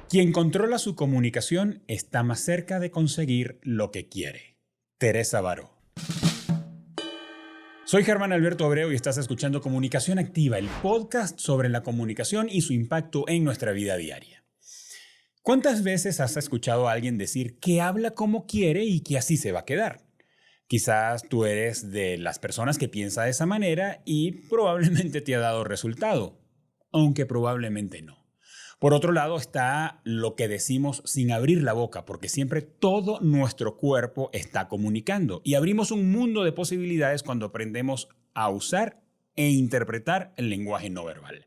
Quien controla su comunicación está más cerca de conseguir lo que quiere. Teresa Baró. Soy Germán Alberto Abreu y estás escuchando Comunicación Activa, el podcast sobre la comunicación y su impacto en nuestra vida diaria. ¿Cuántas veces has escuchado a alguien decir que habla como quiere y que así se va a quedar? Quizás tú eres de las personas que piensa de esa manera y probablemente te ha dado resultado, aunque probablemente no. Por otro lado está lo que decimos sin abrir la boca, porque siempre todo nuestro cuerpo está comunicando y abrimos un mundo de posibilidades cuando aprendemos a usar e interpretar el lenguaje no verbal.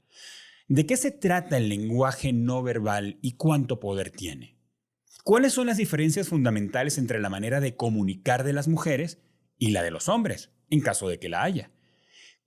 ¿De qué se trata el lenguaje no verbal y cuánto poder tiene? ¿Cuáles son las diferencias fundamentales entre la manera de comunicar de las mujeres y la de los hombres, en caso de que la haya?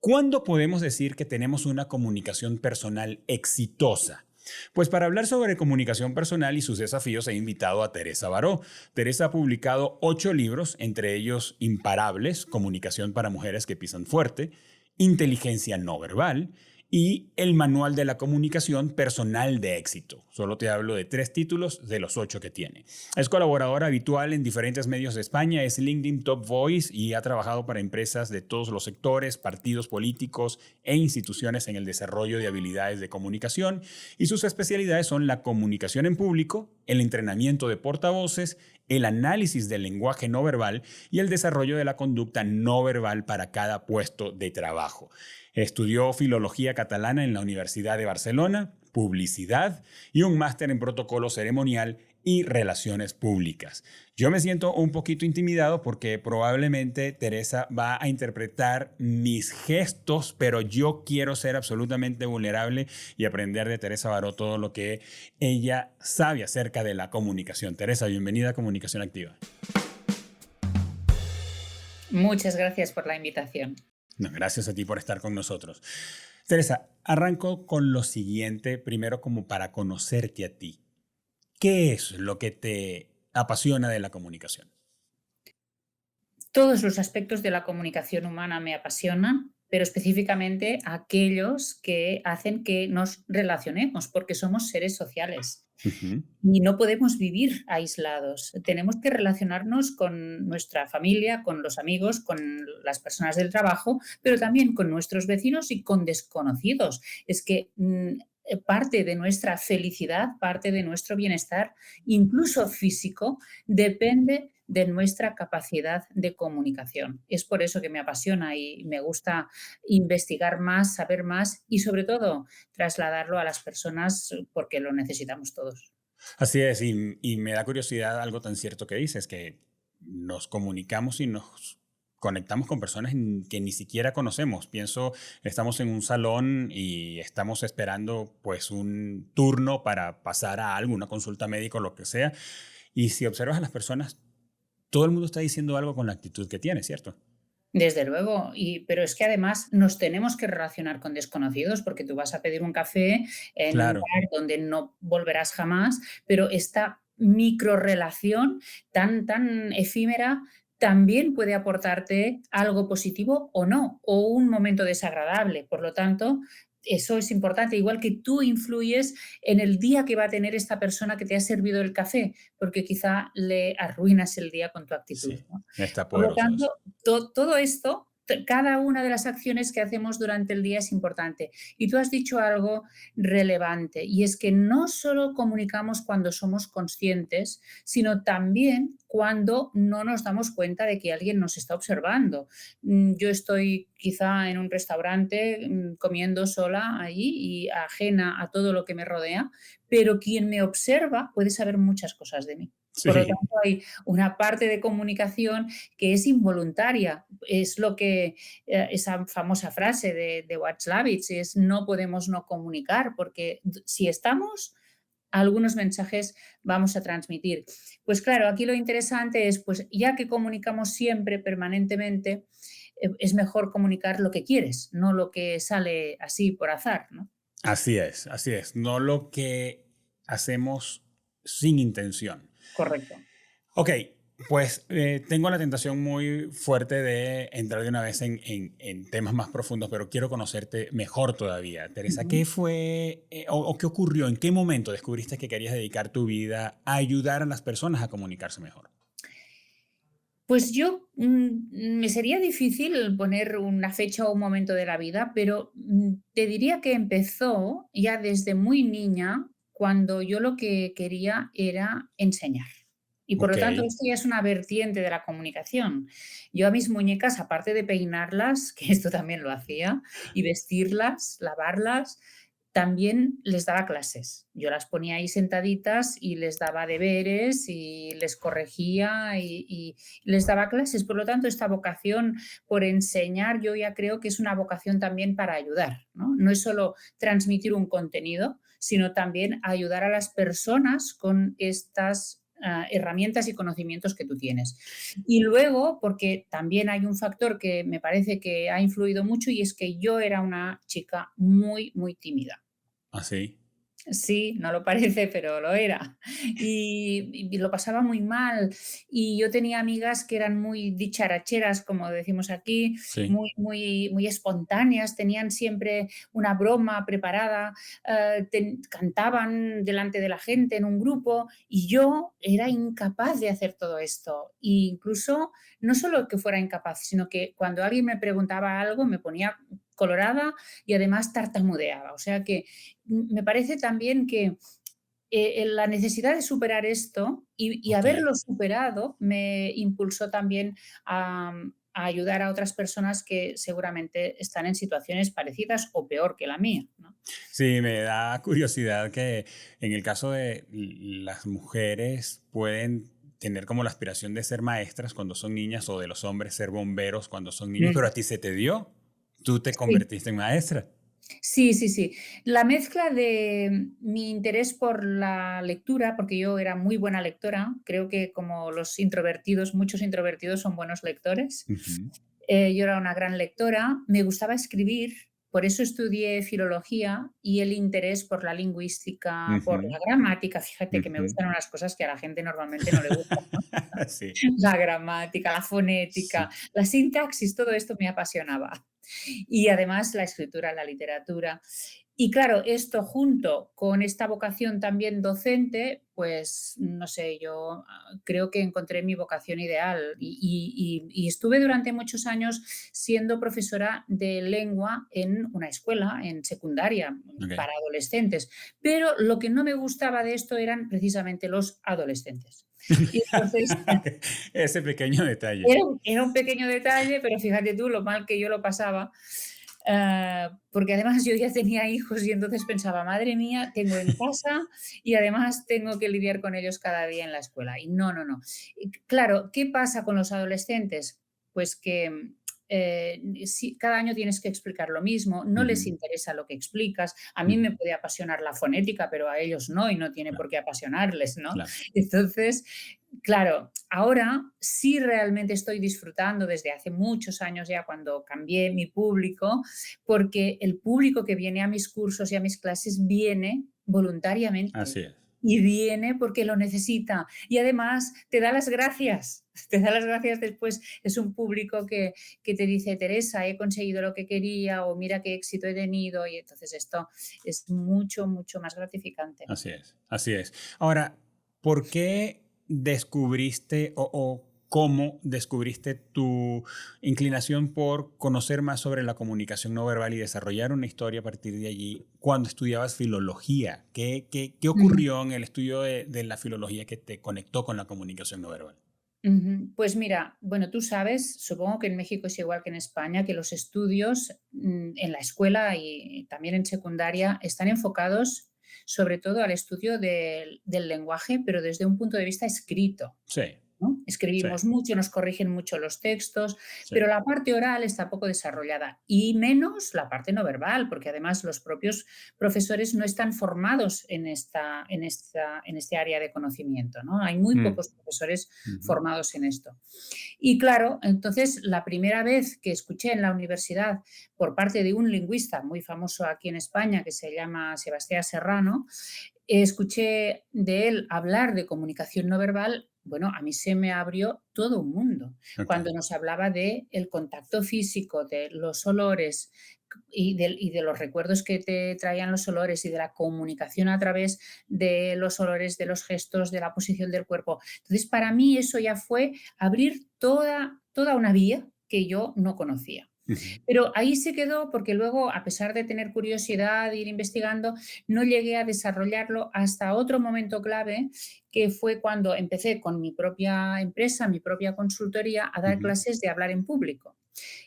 ¿Cuándo podemos decir que tenemos una comunicación personal exitosa? Pues para hablar sobre comunicación personal y sus desafíos he invitado a Teresa Baró. Teresa ha publicado 8 libros, entre ellos Imparables, Comunicación para Mujeres que Pisan Fuerte, Inteligencia No Verbal y El Manual de la Comunicación Personal de Éxito. Solo te hablo de 3 títulos de los 8 que tiene. Es colaboradora habitual en diferentes medios de España, es LinkedIn Top Voice y ha trabajado para empresas de todos los sectores, partidos políticos e instituciones en el desarrollo de habilidades de comunicación, y sus especialidades son la comunicación en público, el entrenamiento de portavoces, el análisis del lenguaje no verbal y el desarrollo de la conducta no verbal para cada puesto de trabajo. Estudió Filología Catalana en la Universidad de Barcelona, Publicidad y un máster en Protocolo Ceremonial y Relaciones Públicas. Yo me siento un poquito intimidado porque probablemente Teresa va a interpretar mis gestos, pero yo quiero ser absolutamente vulnerable y aprender de Teresa Baró todo lo que ella sabe acerca de la comunicación. Teresa, bienvenida a Comunicación Activa. Muchas gracias por la invitación. No, gracias a ti por estar con nosotros. Teresa, arranco con lo siguiente, primero como para conocerte a ti. ¿Qué es lo que te apasiona de la comunicación? Todos los aspectos de la comunicación humana me apasionan, pero específicamente aquellos que hacen que nos relacionemos, porque somos seres sociales Ujú. y no podemos vivir aislados. Tenemos que relacionarnos con nuestra familia, con los amigos, con las personas del trabajo, pero también con nuestros vecinos y con desconocidos. Es que parte de nuestra felicidad, parte de nuestro bienestar, incluso físico, depende de nuestra capacidad de comunicación. Es por eso que me apasiona y me gusta investigar más, saber más y sobre todo trasladarlo a las personas porque lo necesitamos todos. Así es, y me da curiosidad algo tan cierto que dices, que nos comunicamos y nos conectamos con personas que ni siquiera conocemos. Pienso, estamos en un salón y estamos esperando pues un turno para pasar a algo, una consulta médica o lo que sea, y si observas a las personas, todo el mundo está diciendo algo con la actitud que tiene, ¿cierto? Desde luego, pero es que además nos tenemos que relacionar con desconocidos, porque tú vas a pedir un café en un Claro. bar donde no volverás jamás, pero esta microrelación tan efímera también puede aportarte algo positivo o no, o un momento desagradable. Por lo tanto, eso es importante, igual que tú influyes en el día que va a tener esta persona que te ha servido el café, porque quizá le arruinas el día con tu actitud, Sí, ¿no? está Por lo poderoso tanto, eso. todo esto, cada una de las acciones que hacemos durante el día es importante. Y tú has dicho algo relevante, y es que no solo comunicamos cuando somos conscientes, sino también cuando no nos damos cuenta de que alguien nos está observando. Yo estoy quizá en un restaurante comiendo sola allí y ajena a todo lo que me rodea, pero quien me observa puede saber muchas cosas de mí. Por lo Sí. tanto, hay una parte de comunicación que es involuntaria. Es lo que esa famosa frase de Watzlawick es no podemos no comunicar, porque si estamos, algunos mensajes vamos a transmitir. Pues claro, aquí lo interesante es, pues ya que comunicamos siempre, permanentemente, es mejor comunicar lo que quieres, no lo que sale así por azar, ¿no? Así es, así es. No lo que hacemos sin intención. Correcto. Ok, Pues tengo la tentación muy fuerte de entrar de una vez en temas más profundos, pero quiero conocerte mejor todavía. Teresa, Ujú. ¿qué fue o qué ocurrió? ¿En qué momento descubriste que querías dedicar tu vida a ayudar a las personas a comunicarse mejor? Pues yo, me sería difícil poner una fecha o un momento de la vida, pero, te diría que empezó ya desde muy niña, cuando yo lo que quería era enseñar. Y por Ok, lo tanto, esto ya es una vertiente de la comunicación. Yo a mis muñecas, aparte de peinarlas, que esto también lo hacía, y vestirlas, lavarlas, también les daba clases. Yo las ponía ahí sentaditas y les daba deberes y les corregía y les daba clases. Por lo tanto, esta vocación por enseñar, yo ya creo que es una vocación también para ayudar, ¿no? No es solo transmitir un contenido, sino también ayudar a las personas con estas herramientas y conocimientos que tú tienes. Y luego, porque también hay un factor que me parece que ha influido mucho y es que yo era una chica muy, muy tímida. así. Sí, no lo parece, pero lo era. Y lo pasaba muy mal. Y yo tenía amigas que eran muy dicharacheras, como decimos aquí, Sí. muy espontáneas, tenían siempre una broma preparada, cantaban delante de la gente en un grupo y yo era incapaz de hacer todo esto. E incluso, no solo que fuera incapaz, sino que cuando alguien me preguntaba algo me ponía colorada y además tartamudeaba. O sea que me parece también que la necesidad de superar esto y Ok. haberlo superado me impulsó también a ayudar a otras personas que seguramente están en situaciones parecidas o peor que la mía, ¿no? Sí, me da curiosidad que en el caso de las mujeres pueden tener como la aspiración de ser maestras cuando son niñas o de los hombres ser bomberos cuando son niños, pero Mm, a ti se te dio. Tú te sí. convertiste en maestra. Sí, sí, sí. La mezcla de mi interés por la lectura, porque yo era muy buena lectora, creo que como los introvertidos, muchos introvertidos son buenos lectores. Ujú, Yo era una gran lectora, me gustaba escribir, por eso estudié filología y el interés por la lingüística, por ujú, la gramática. Fíjate que me ujú. gustan unas cosas que a la gente normalmente no le gustan, ¿no? Sí, La gramática, la fonética, sí. la sintaxis, todo esto me apasionaba. Y además la escritura, la literatura. Y claro, esto junto con esta vocación también docente, pues no sé, yo creo que encontré mi vocación ideal y estuve durante muchos años siendo profesora de lengua en una escuela, en secundaria, Ok. para adolescentes. Pero lo que no me gustaba de esto eran precisamente los adolescentes. Y entonces Ese pequeño detalle. era un pequeño detalle, pero fíjate tú lo mal que yo lo pasaba, porque además yo ya tenía hijos y entonces pensaba: "Madre mía, tengo en casa y además tengo que lidiar con ellos cada día en la escuela". Y no, no, no. Y claro, ¿qué pasa con los adolescentes? Pues que, si cada año tienes que explicar lo mismo, no les Ujú, interesa lo que explicas. A mí ujú. me puede apasionar la fonética, pero a ellos no, y no tiene Claro, por qué apasionarles, ¿no? claro. Entonces, claro, ahora sí realmente estoy disfrutando desde hace muchos años ya cuando cambié mi público, porque el público que viene a mis cursos y a mis clases viene voluntariamente Así es. y viene porque lo necesita y además te da las gracias. Te da las gracias después. Es un público que te dice, Teresa, he conseguido lo que quería o mira qué éxito he tenido y entonces esto es mucho, mucho más gratificante. Así es, así es. Ahora, ¿por qué descubriste o cómo descubriste tu inclinación por conocer más sobre la comunicación no verbal y desarrollar una historia a partir de allí cuando estudiabas filología? ¿Qué ocurrió en el estudio de la filología que te conectó con la comunicación no verbal? Ujú. Pues mira, bueno, tú sabes, supongo que en México es igual que en España, que los estudios en la escuela y también en secundaria están enfocados sobre todo al estudio del lenguaje, pero desde un punto de vista escrito. Sí, ¿No? sí, Escribimos mucho, nos corrigen mucho los textos, sí. pero la parte oral está poco desarrollada y menos la parte no verbal, porque además los propios profesores no están formados en este área de conocimiento, ¿no? Hay muy Mm, pocos profesores ujú, formados en esto. Y claro, entonces la primera vez que escuché en la universidad por parte de un lingüista muy famoso aquí en España que se llama Sebastián Serrano, escuché de él hablar de comunicación no verbal bueno, a mí se me abrió todo un mundo. Ok. Cuando nos hablaba de el contacto físico, de los olores y de los recuerdos que te traían los olores y de la comunicación a través de los olores, de los gestos, de la posición del cuerpo. Entonces, para mí eso ya fue abrir toda una vía que yo no conocía. Ujú. Pero ahí se quedó porque luego, a pesar de tener curiosidad de ir investigando, no llegué a desarrollarlo hasta otro momento clave, que fue cuando empecé con mi propia empresa, mi propia consultoría, a dar Ujú. clases de hablar en público.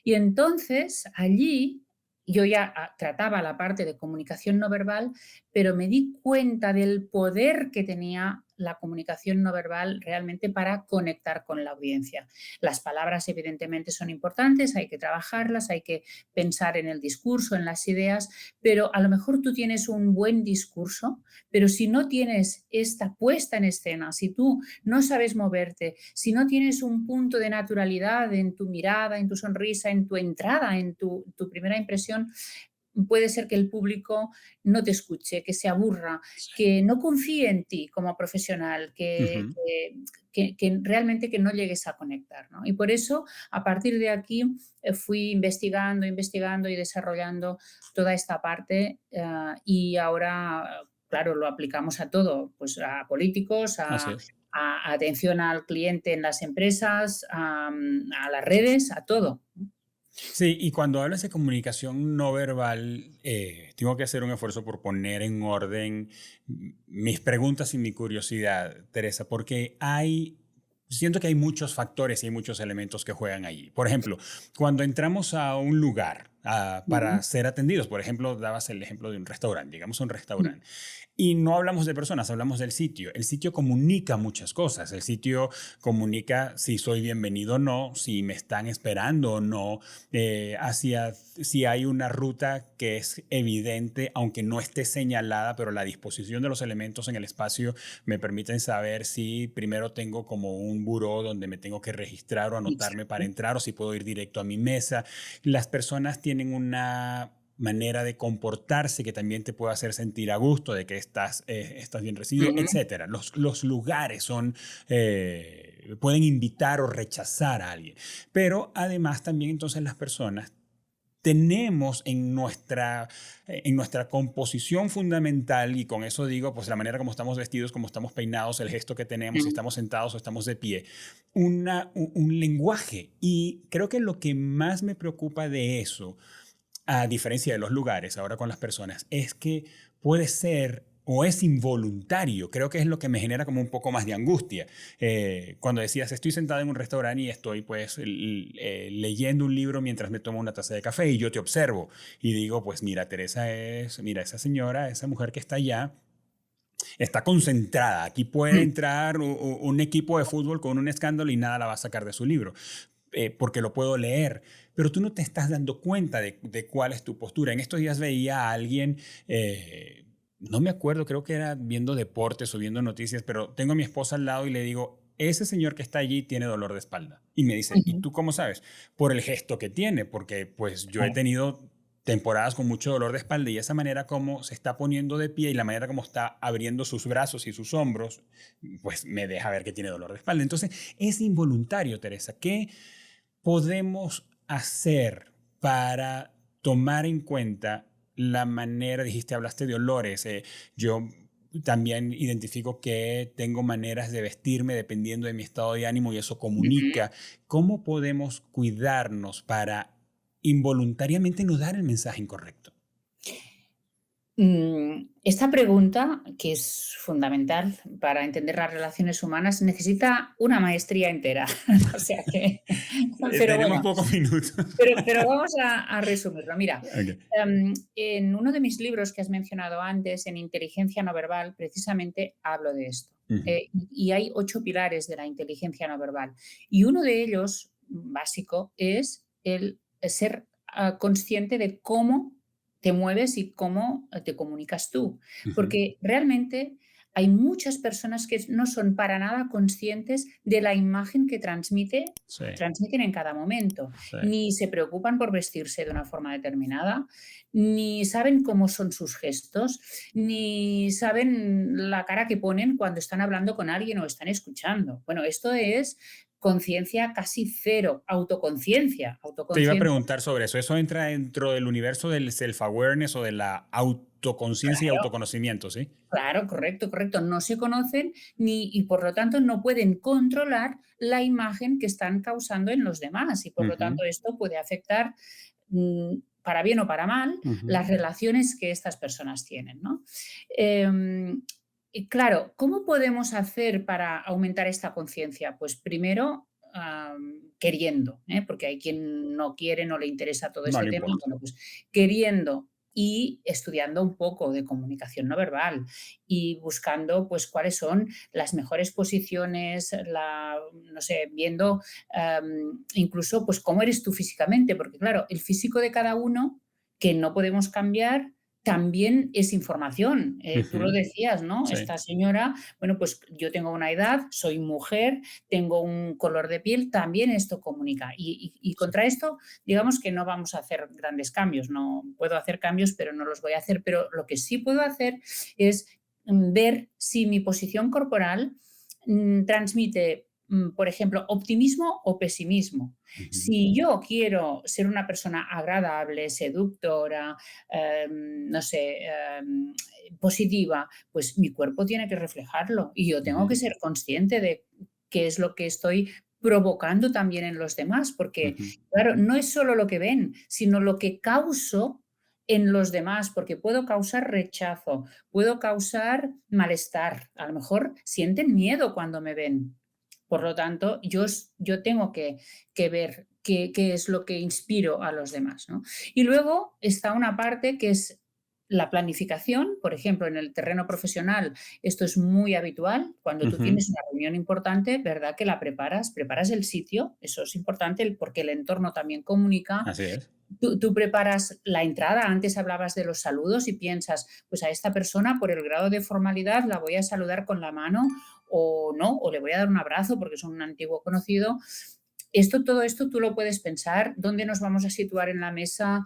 Y entonces allí yo ya trataba la parte de comunicación no verbal, pero me di cuenta del poder que tenía la comunicación no verbal realmente para conectar con la audiencia. Las palabras evidentemente son importantes, hay que trabajarlas, hay que pensar en el discurso, en las ideas, pero a lo mejor tú tienes un buen discurso, pero si no tienes esta puesta en escena, si tú no sabes moverte, si no tienes un punto de naturalidad en tu mirada, en tu sonrisa, en tu entrada, en tu primera impresión, puede ser que el público no te escuche, que se aburra, Sí. que no confíe en ti como profesional, Ujú. que realmente que no llegues a conectar, ¿no? Y por eso, a partir de aquí, fui investigando, investigando y desarrollando toda esta parte, y ahora, claro, lo aplicamos a todo, pues a políticos, Así es. a atención al cliente en las empresas, a las redes, a todo. Sí, y cuando hablas de comunicación no verbal, tengo que hacer un esfuerzo por poner en orden mis preguntas y mi curiosidad, Teresa, porque siento que hay muchos factores y hay muchos elementos que juegan allí. Por ejemplo, cuando entramos a un lugar Ujú, para ser atendidos, por ejemplo, dabas el ejemplo de un restaurante, llegamos a un ujú, restaurante. Y no hablamos de personas, hablamos del sitio. El sitio comunica muchas cosas. El sitio comunica si soy bienvenido o no, si me están esperando o no, si hay una ruta que es evidente, aunque no esté señalada, pero la disposición de los elementos en el espacio me permiten saber si primero tengo como un buró donde me tengo que registrar o anotarme para exacto. entrar o si puedo ir directo a mi mesa. Las personas tienen una manera de comportarse que también te puede hacer sentir a gusto, de que estás bien recibido, Ujú, etcétera. Los lugares pueden invitar o rechazar a alguien. Pero además también entonces las personas tenemos en nuestra composición fundamental, y con eso digo, pues la manera como estamos vestidos, como estamos peinados, el gesto que tenemos, si ujú, estamos sentados o estamos de pie, un lenguaje. Y creo que lo que más me preocupa de eso, a diferencia de los lugares, ahora con las personas, es que puede ser o es involuntario. Creo que es lo que me genera como un poco más de angustia. Cuando decías, estoy sentado en un restaurante y estoy pues leyendo un libro mientras me tomo una taza de café y yo te observo y digo, pues mira, mira, esa señora, esa mujer que está allá, está concentrada. Aquí puede ujú. entrar un equipo de fútbol con un escándalo y nada la va a sacar de su libro, porque lo puedo leer, pero tú no te estás dando cuenta de cuál es tu postura. En estos días veía a alguien, no me acuerdo, creo que era viendo deportes o viendo noticias, pero tengo a mi esposa al lado y le digo, ese señor que está allí tiene dolor de espalda. Y me dice, ¿y Ujú. tú cómo sabes? Por el gesto que tiene, porque pues yo he Claro. tenido temporadas con mucho dolor de espalda y esa manera como se está poniendo de pie y la manera como está abriendo sus brazos y sus hombros, pues me deja ver que tiene dolor de espalda. Entonces es involuntario, Teresa. ¿Qué podemos hacer para tomar en cuenta la manera? Dijiste, hablaste de olores. Yo también identifico que tengo maneras de vestirme dependiendo de mi estado de ánimo y eso Ujú. comunica. ¿Cómo podemos cuidarnos para involuntariamente no dar el mensaje incorrecto? Esta pregunta, que es fundamental para entender las relaciones humanas, necesita una maestría entera. O sea que, pero Tenemos bueno, pocos minutos. pero vamos a resumirlo. Mira, Ok. en uno de mis libros que has mencionado antes, en Inteligencia no verbal, precisamente hablo de esto. Ujú, Y hay 8 pilares de la inteligencia no verbal. Y uno de ellos, básico, es el ser consciente de cómo te mueves y cómo te comunicas tú. ujú, Porque realmente hay muchas personas que no son para nada conscientes de la imagen que Sí, transmiten en cada momento. sí. Ni se preocupan por vestirse de una forma determinada, ni saben cómo son sus gestos, ni saben la cara que ponen cuando están hablando con alguien o están escuchando. Bueno, esto es conciencia casi cero, autoconciencia. Te iba a Autoconciencia, preguntar sobre eso. ¿Eso entra dentro del universo del self-awareness o de la autoconciencia y claro. autoconocimiento, sí? Claro, correcto, correcto. No se conocen y por lo tanto no pueden controlar la imagen que están causando en los demás y por lo Ujú, tanto esto puede afectar, para bien o para mal, ujú. las relaciones que estas personas tienen, ¿no? Y claro, ¿cómo podemos hacer para aumentar esta conciencia? Pues primero, queriendo, ¿eh? Porque hay quien no quiere, no le interesa todo No este le tema. importa. Bueno, pues queriendo y estudiando un poco de comunicación no verbal y buscando pues cuáles son las mejores posiciones, no sé, viendo incluso pues cómo eres tú físicamente, porque claro, el físico de cada uno que no podemos cambiar también es información. Tú lo Ujú, decías, ¿no? sí. Esta señora, bueno, pues yo tengo una edad, soy mujer, tengo un color de piel, también esto comunica. Y Sí. contra esto digamos que no vamos a hacer grandes cambios, no puedo hacer cambios, pero no los voy a hacer, pero lo que sí puedo hacer es ver si mi posición corporal transmite, por ejemplo, optimismo o pesimismo. Ujú. Si yo quiero ser una persona agradable, seductora, no sé, positiva, pues mi cuerpo tiene que reflejarlo y yo tengo que Ujú, ser consciente de qué es lo que estoy provocando también en los demás, porque ujú. claro, no es solo lo que ven, sino lo que causo en los demás, porque puedo causar rechazo, puedo causar malestar, a lo mejor sienten miedo cuando me ven. Por lo tanto, yo tengo que ver qué es lo que inspiro a los demás, ¿no? Y luego está una parte que es la planificación, por ejemplo, en el terreno profesional, esto es muy habitual. Cuando tú Ujú. tienes una reunión importante, ¿verdad? Que la preparas el sitio, eso es importante porque el entorno también comunica. Así es. Tú preparas la entrada, antes hablabas de los saludos y piensas, pues a esta persona por el grado de formalidad la voy a saludar con la mano o no, o le voy a dar un abrazo porque es un antiguo conocido. Todo esto tú lo puedes pensar, dónde nos vamos a situar en la mesa,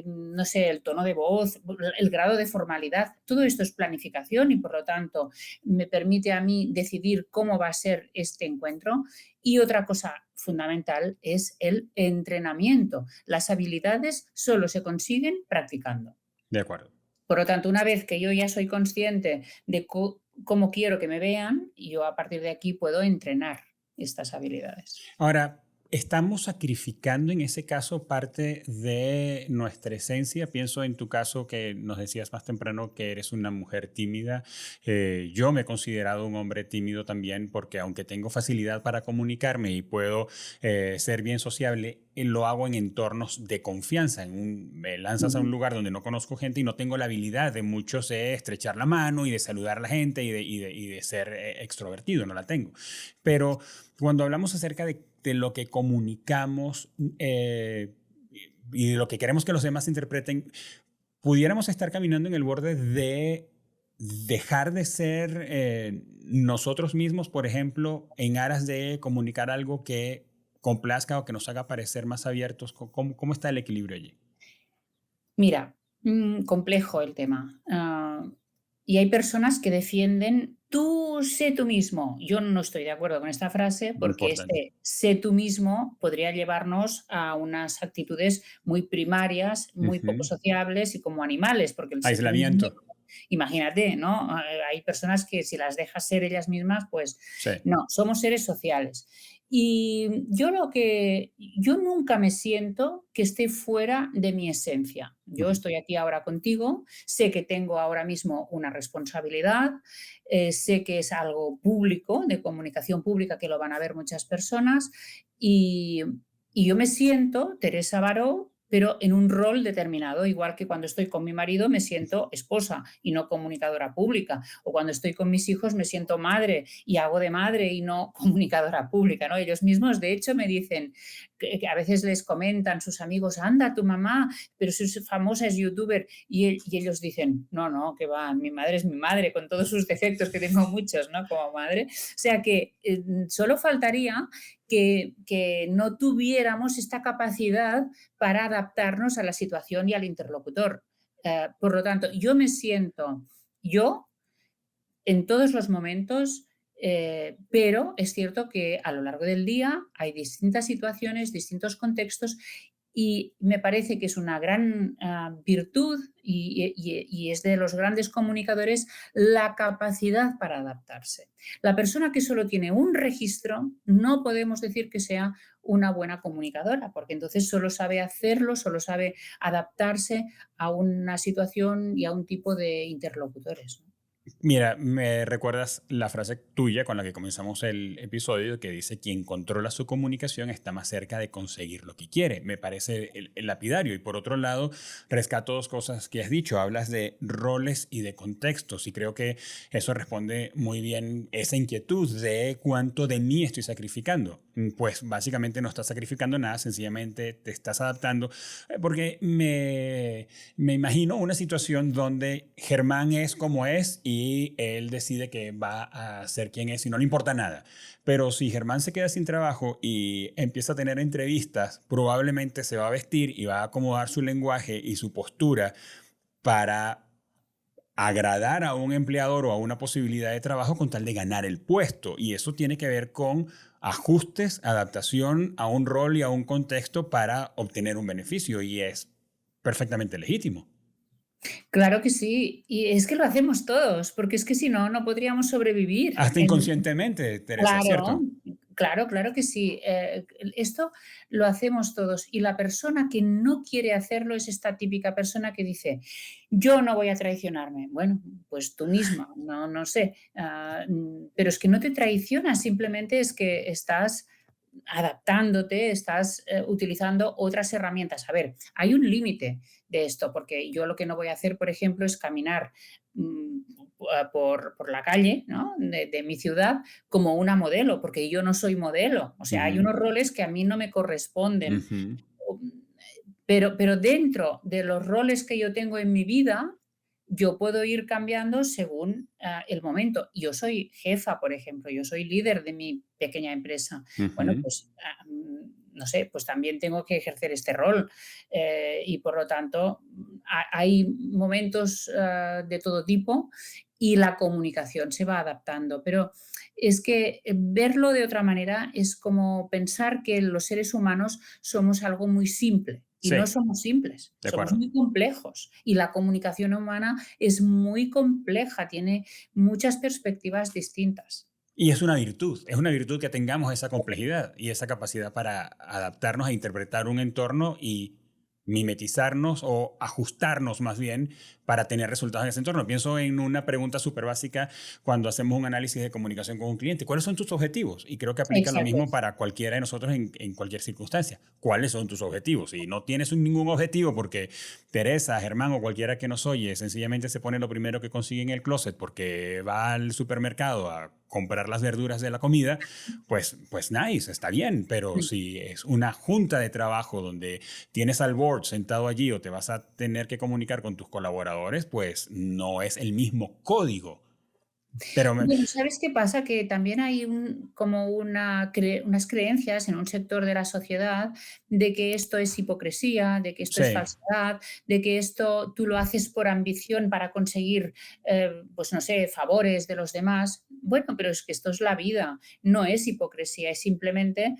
no sé, el tono de voz, el grado de formalidad, todo esto es planificación y por lo tanto me permite a mí decidir cómo va a ser este encuentro. Y otra cosa fundamental es el entrenamiento. Las habilidades solo se consiguen practicando. De acuerdo. Por lo tanto, una vez que yo ya soy consciente de cómo quiero que me vean, yo a partir de aquí puedo entrenar estas habilidades. Ahora, ¿estamos sacrificando en ese caso parte de nuestra esencia? Pienso en tu caso que nos decías más temprano que eres una mujer tímida. Yo me he considerado un hombre tímido también porque aunque tengo facilidad para comunicarme y puedo ser bien sociable, lo hago en entornos de confianza. Me lanzas a un Ujú. lugar donde no conozco gente y no tengo la habilidad de muchos de estrechar la mano y de saludar a la gente y de ser extrovertido, no la tengo. Pero cuando hablamos acerca de lo que comunicamos y de lo que queremos que los demás interpreten, pudiéramos estar caminando en el borde de dejar de ser nosotros mismos, por ejemplo, en aras de comunicar algo que complazca o que nos haga parecer más abiertos. ¿Cómo está el equilibrio allí? Mira, complejo el tema. Y hay personas que defienden, tú sé tú mismo. Yo no estoy de acuerdo con esta frase porque Importante. este sé tú mismo podría llevarnos a unas actitudes muy primarias, muy poco Ujú. sociables y como animales, porque el sé tú mismo, Aislamiento. imagínate, ¿no? Hay personas que si las dejas ser ellas mismas, pues Sí. no, somos seres sociales. Y yo nunca me siento que esté fuera de mi esencia. Yo Ujú. estoy aquí ahora contigo, sé que tengo ahora mismo una responsabilidad, sé que es algo público, de comunicación pública, que lo van a ver muchas personas y, y yo me siento, Teresa Baró, pero en un rol determinado, igual que cuando estoy con mi marido me siento esposa y no comunicadora pública, o cuando estoy con mis hijos me siento madre y hago de madre y no comunicadora pública, ¿no? Ellos mismos, de hecho, me dicen que a veces les comentan sus amigos, anda, tu mamá, pero si es famosa, es youtuber, y ellos dicen, no, no, que va, mi madre es mi madre, con todos sus defectos, que tengo muchos, ¿no? Como madre. O sea que solo faltaría que no tuviéramos esta capacidad para adaptarnos a la situación y al interlocutor. Por lo tanto, yo me siento yo en todos los momentos, pero es cierto que a lo largo del día hay distintas situaciones, distintos contextos y me parece que es una gran virtud y es de los grandes comunicadores la capacidad para adaptarse. La persona que solo tiene un registro no podemos decir que sea una buena comunicadora, porque entonces solo sabe hacerlo, solo sabe adaptarse a una situación y a un tipo de interlocutores, ¿no? Mira, me recuerdas la frase tuya con la que comenzamos el episodio que dice: quien controla su comunicación está más cerca de conseguir lo que quiere. Me parece el lapidario. Y por otro lado, rescato dos cosas que has dicho. Hablas de roles y de contextos, y creo que eso responde muy bien esa inquietud de cuánto de mí estoy sacrificando. Pues básicamente no estás sacrificando nada, sencillamente te estás adaptando, porque me imagino una situación donde Germán es como es y él decide que va a ser quien es y no le importa nada. Pero si Germán se queda sin trabajo y empieza a tener entrevistas, probablemente se va a vestir y va a acomodar su lenguaje y su postura para agradar a un empleador o a una posibilidad de trabajo con tal de ganar el puesto. Y eso tiene que ver con ajustes, adaptación a un rol y a un contexto para obtener un beneficio, y es perfectamente legítimo. Claro que sí, y es que lo hacemos todos, porque es que si no, no podríamos sobrevivir Hasta en. inconscientemente, Teresa, Claro, ¿cierto? claro, claro que sí. Esto lo hacemos todos y la persona que no quiere hacerlo es esta típica persona que dice: "Yo no voy a traicionarme". Bueno, pues tú misma, no sé, pero es que no te traicionas, simplemente es que estás adaptándote, estás utilizando otras herramientas. A ver, hay un límite de esto, porque yo lo que no voy a hacer, por ejemplo, es caminar mm, por la calle, ¿no? De mi ciudad como una modelo, porque yo no soy modelo. O sea, hay Ujú, unos roles que a mí no me corresponden. ujú. Pero dentro de los roles que yo tengo en mi vida, yo puedo ir cambiando según el momento. Yo soy jefa, por ejemplo, yo soy líder de mi pequeña empresa. Bueno, Ujú. pues no sé, pues también tengo que ejercer este rol y por lo tanto hay momentos de todo tipo y la comunicación se va adaptando. Pero es que verlo de otra manera es como pensar que los seres humanos somos algo muy simple y no Sí, somos simples, de somos acuerdo. muy complejos y la comunicación humana es muy compleja, tiene muchas perspectivas distintas. Y es una virtud que tengamos esa complejidad y esa capacidad para adaptarnos a interpretar un entorno y mimetizarnos o ajustarnos más bien para tener resultados en ese entorno. Pienso en una pregunta súper básica cuando hacemos un análisis de comunicación con un cliente. ¿Cuáles son tus objetivos? Y creo que aplica lo Exacto. mismo para cualquiera de nosotros en cualquier circunstancia. ¿Cuáles son tus objetivos? Si no tienes ningún objetivo porque Teresa, Germán o cualquiera que nos oye sencillamente se pone lo primero que consigue en el closet porque va al supermercado a comprar las verduras de la comida, pues nice, está bien. Pero si es una junta de trabajo donde tienes al board sentado allí o te vas a tener que comunicar con tus colaboradores, pues no es el mismo código. Pero Bueno, ¿sabes qué pasa? Que también hay como unas creencias en un sector de la sociedad de que esto es hipocresía, de que esto es sí, falsedad, de que esto tú lo haces por ambición para conseguir, pues no sé, favores de los demás. Bueno, pero es que esto es la vida, no es hipocresía, es simplemente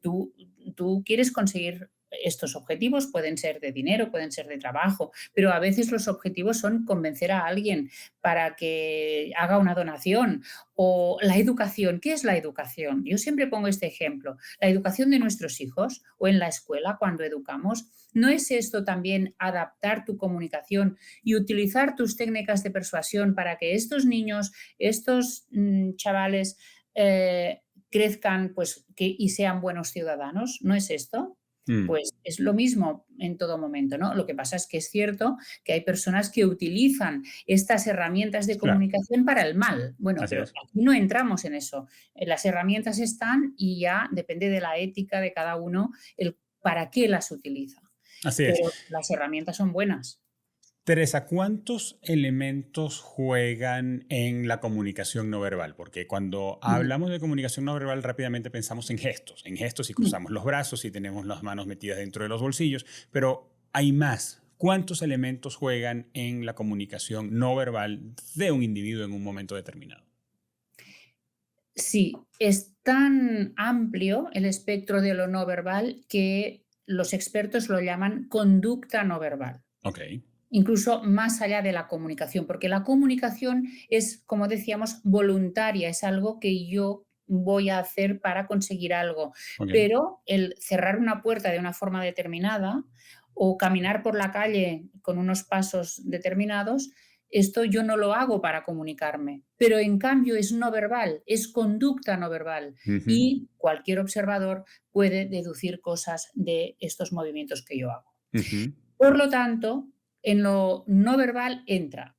tú quieres conseguir estos objetivos, pueden ser de dinero, pueden ser de trabajo, pero a veces los objetivos son convencer a alguien para que haga una donación o la educación. ¿Qué es la educación? Yo siempre pongo este ejemplo. La educación de nuestros hijos o en la escuela cuando educamos, ¿no es esto también adaptar tu comunicación y utilizar tus técnicas de persuasión para que estos niños, estos chavales crezcan pues, y sean buenos ciudadanos? ¿No es esto? Mm, Pues es lo mismo en todo momento, ¿no? Lo que pasa es que es cierto que hay personas que utilizan estas herramientas de claro, comunicación para el mal. Bueno, así pero es. aquí no entramos en eso. Las herramientas están y ya depende de la ética de cada uno el para qué las utiliza. Así es. Pero las herramientas son buenas. Teresa, ¿cuántos elementos juegan en la comunicación no verbal? Porque cuando Mm, hablamos de comunicación no verbal rápidamente pensamos en gestos y mm. cruzamos los brazos y tenemos las manos metidas dentro de los bolsillos, pero hay más. ¿Cuántos elementos juegan en la comunicación no verbal de un individuo en un momento determinado? Sí, es tan amplio el espectro de lo no verbal que los expertos lo llaman conducta no verbal. Ok, Incluso más allá de la comunicación, porque la comunicación es, como decíamos, voluntaria, es algo que yo voy a hacer para conseguir algo, ok. pero el cerrar una puerta de una forma determinada o caminar por la calle con unos pasos determinados, esto yo no lo hago para comunicarme, pero en cambio es no verbal, es conducta no verbal Ujú, y cualquier observador puede deducir cosas de estos movimientos que yo hago. ujú. Por lo tanto, en lo no verbal entra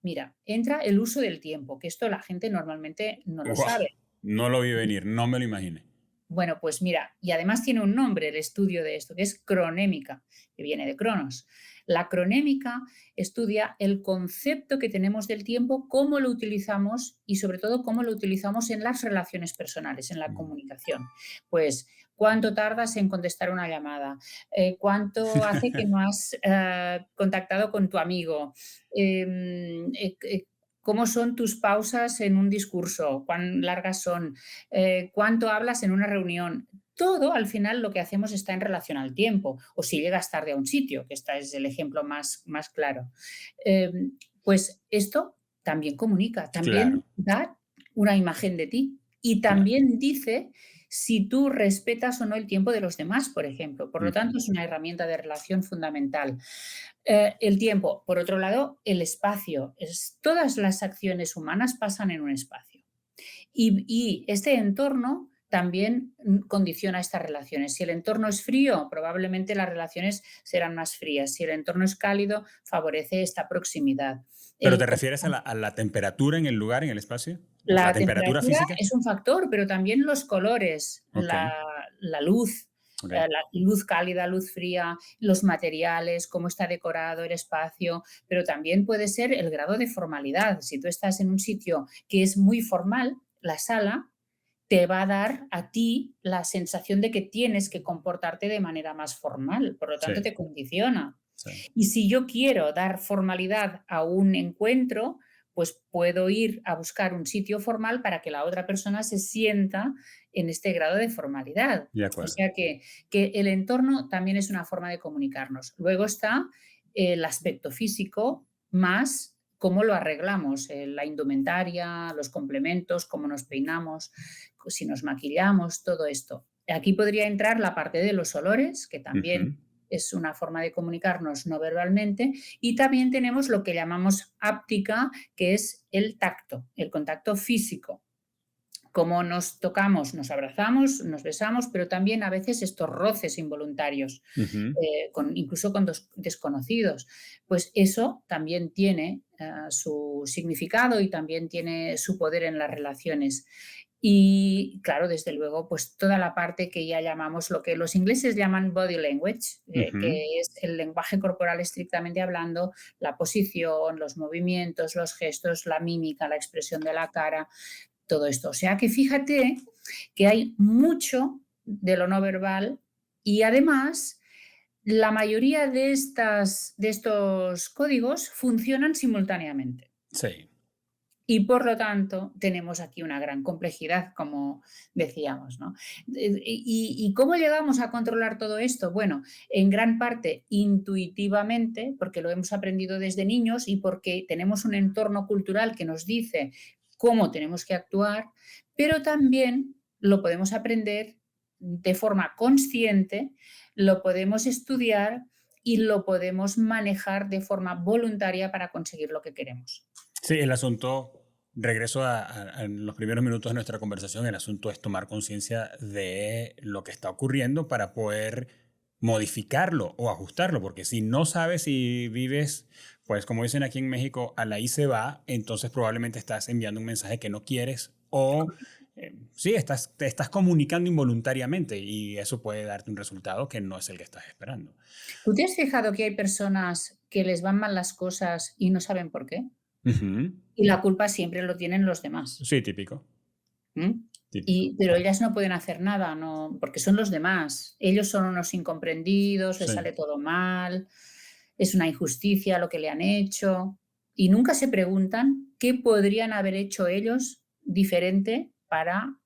el uso del tiempo, que esto la gente normalmente no lo Guau, sabe. no lo vi venir, no me lo imaginé. Bueno, pues mira, y además tiene un nombre el estudio de esto, que es cronémica, que viene de cronos. La cronémica estudia el concepto que tenemos del tiempo, cómo lo utilizamos y sobre todo cómo lo utilizamos en las relaciones personales, en la Mm. comunicación. Pues cuánto tardas en contestar una llamada, cuánto hace que no has contactado con tu amigo, cómo son tus pausas en un discurso, cuán largas son, cuánto hablas en una reunión. Todo al final lo que hacemos está en relación al tiempo, o si llegas tarde a un sitio, que este es el ejemplo más claro. Eh, pues esto también comunica, también Claro, da una imagen de ti y claro. también dice si tú respetas o no el tiempo de los demás, por ejemplo. Por lo tanto, Ujú. es una herramienta de relación fundamental. El tiempo, por otro lado, el espacio. Todas las acciones humanas pasan en un espacio. Y este entorno también condiciona estas relaciones. Si el entorno es frío, probablemente las relaciones serán más frías. Si el entorno es cálido, favorece esta proximidad. ¿Pero te Como refieres a la temperatura en el lugar, en el espacio? ¿La la temperatura temperatura física? es un factor, pero también los colores, Ok, la luz, ok. la luz cálida, luz fría, los materiales, cómo está decorado el espacio, pero también puede ser el grado de formalidad. Si tú estás en un sitio que es muy formal, la sala te va a dar a ti la sensación de que tienes que comportarte de manera más formal, por lo tanto Sí, te condiciona. sí. Y si yo quiero dar formalidad a un encuentro, pues puedo ir a buscar un sitio formal para que la otra persona se sienta en este grado de formalidad. De O acuerdo. sea que el entorno también es una forma de comunicarnos. Luego está el aspecto físico más cómo lo arreglamos, la indumentaria, los complementos, cómo nos peinamos, si nos maquillamos, todo esto. Aquí podría entrar la parte de los olores, que también Ujú. es una forma de comunicarnos no verbalmente, y también tenemos lo que llamamos áptica, que es el tacto, el contacto físico. Como nos tocamos, nos abrazamos, nos besamos, pero también a veces estos roces involuntarios, Ujú. incluso con desconocidos. Pues eso también tiene su significado y también tiene su poder en las relaciones. Y claro, desde luego, pues toda la parte que ya llamamos lo que los ingleses llaman body language, Ujú. que es el lenguaje corporal estrictamente hablando, la posición, los movimientos, los gestos, la mímica, la expresión de la cara, todo esto. O sea que fíjate que hay mucho de lo no verbal y además la mayoría de estos códigos funcionan simultáneamente. Sí. Y por lo tanto, tenemos aquí una gran complejidad, como decíamos, ¿no? ¿Y cómo llegamos a controlar todo esto? Bueno, en gran parte intuitivamente, porque lo hemos aprendido desde niños y porque tenemos un entorno cultural que nos dice cómo tenemos que actuar, pero también lo podemos aprender de forma consciente, lo podemos estudiar y lo podemos manejar de forma voluntaria para conseguir lo que queremos. Sí, el asunto, regreso a los primeros minutos de nuestra conversación, el asunto es tomar conciencia de lo que está ocurriendo para poder modificarlo o ajustarlo, porque si no sabes si vives, pues como dicen aquí en México, a la y se va, entonces probablemente estás enviando un mensaje que no quieres o sí, te estás comunicando involuntariamente y eso puede darte un resultado que no es el que estás esperando. ¿Tú te has fijado que hay personas que les van mal las cosas y no saben por qué? Ujú. Y la culpa siempre lo tienen los demás. Sí, típico, ¿Mm? típico. Pero ellas no pueden hacer nada, no, porque son los demás. Ellos son unos incomprendidos, les Sí. sale todo mal, es una injusticia lo que le han hecho y nunca se preguntan qué podrían haber hecho ellos diferente para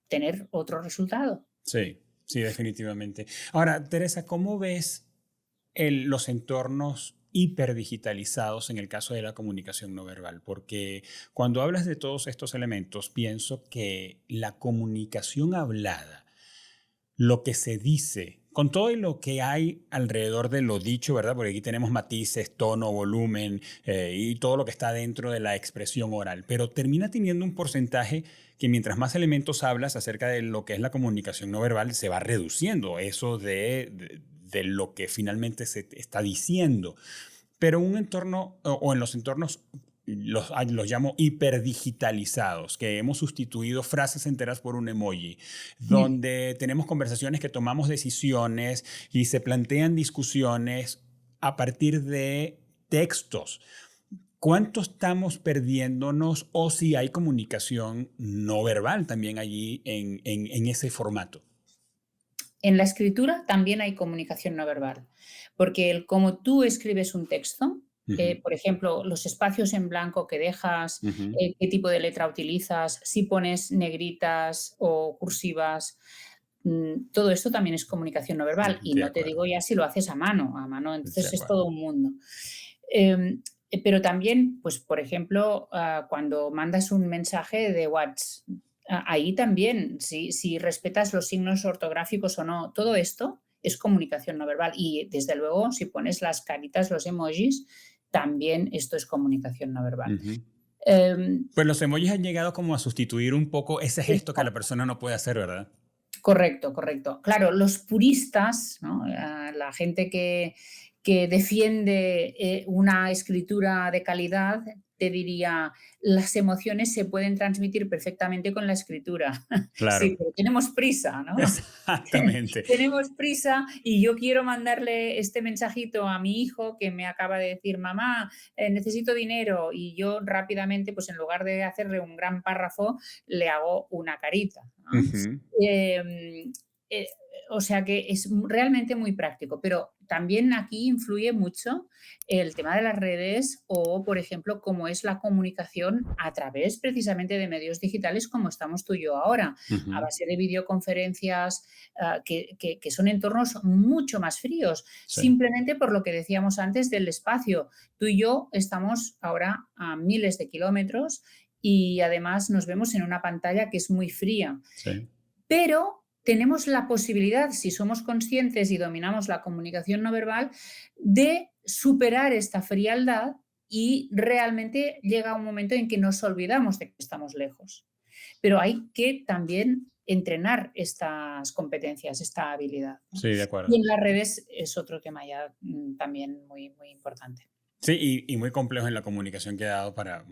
tener otro resultado. Sí, sí, definitivamente. Ahora, Teresa, ¿cómo ves los entornos hiperdigitalizados en el caso de la comunicación no verbal? Porque cuando hablas de todos estos elementos, pienso que la comunicación hablada, lo que se dice, con todo y lo que hay alrededor de lo dicho, ¿verdad? Porque aquí tenemos matices, tono, volumen y todo lo que está dentro de la expresión oral, pero termina teniendo un porcentaje que mientras más elementos hablas acerca de lo que es la comunicación no verbal, se va reduciendo eso de lo que finalmente se está diciendo. Pero un entorno o en los entornos los llamo hiperdigitalizados, que hemos sustituido frases enteras por un emoji, Mm. donde tenemos conversaciones que tomamos decisiones y se plantean discusiones a partir de textos. ¿Cuánto estamos perdiéndonos o si hay comunicación no verbal también allí en ese formato? En la escritura también hay comunicación no verbal, porque como tú escribes un texto, Ujú, por ejemplo, los espacios en blanco que dejas, ujú. qué tipo de letra utilizas, si pones negritas o cursivas, todo esto también es comunicación no verbal y De no te acuerdo, digo ya si lo haces a mano, de entonces es acuerdo. todo un mundo. Pero también, pues, por ejemplo, cuando mandas un mensaje de WhatsApp, ahí también, si respetas los signos ortográficos o no, todo esto es comunicación no verbal. Y desde luego, si pones las caritas, los emojis, también esto es comunicación no verbal. Ujú. Em, Pues los emojis han llegado como a sustituir un poco ese gesto que la exacto. persona no puede hacer, ¿verdad? Correcto, correcto. Claro, los puristas, ¿no? La gente que defiende una escritura de calidad, te diría, las emociones se pueden transmitir perfectamente con la escritura. Sí, Claro, pero tenemos prisa, ¿no? exactamente. Tenemos prisa y yo quiero mandarle este mensajito a mi hijo que me acaba de decir, mamá, necesito dinero y yo rápidamente, pues en lugar de hacerle un gran párrafo, le hago una carita, ¿no? Ujú, Em, eh, o sea que es realmente muy práctico, pero también aquí influye mucho el tema de las redes o, por ejemplo, cómo es la comunicación a través precisamente de medios digitales como estamos tú y yo ahora, a ujú. base de videoconferencias, que son entornos mucho más fríos, Sí, simplemente por lo que decíamos antes del espacio. Tú y yo estamos ahora a miles de kilómetros y además nos vemos en una pantalla que es muy fría. sí. Pero tenemos la posibilidad, si somos conscientes y dominamos la comunicación no verbal, de superar esta frialdad y realmente llega un momento en que nos olvidamos de que estamos lejos. Pero hay que también entrenar estas competencias, esta habilidad, ¿no? Sí, de acuerdo. Y en las redes es otro tema ya también muy, muy importante. Sí, y muy complejo en la comunicación que ha dado para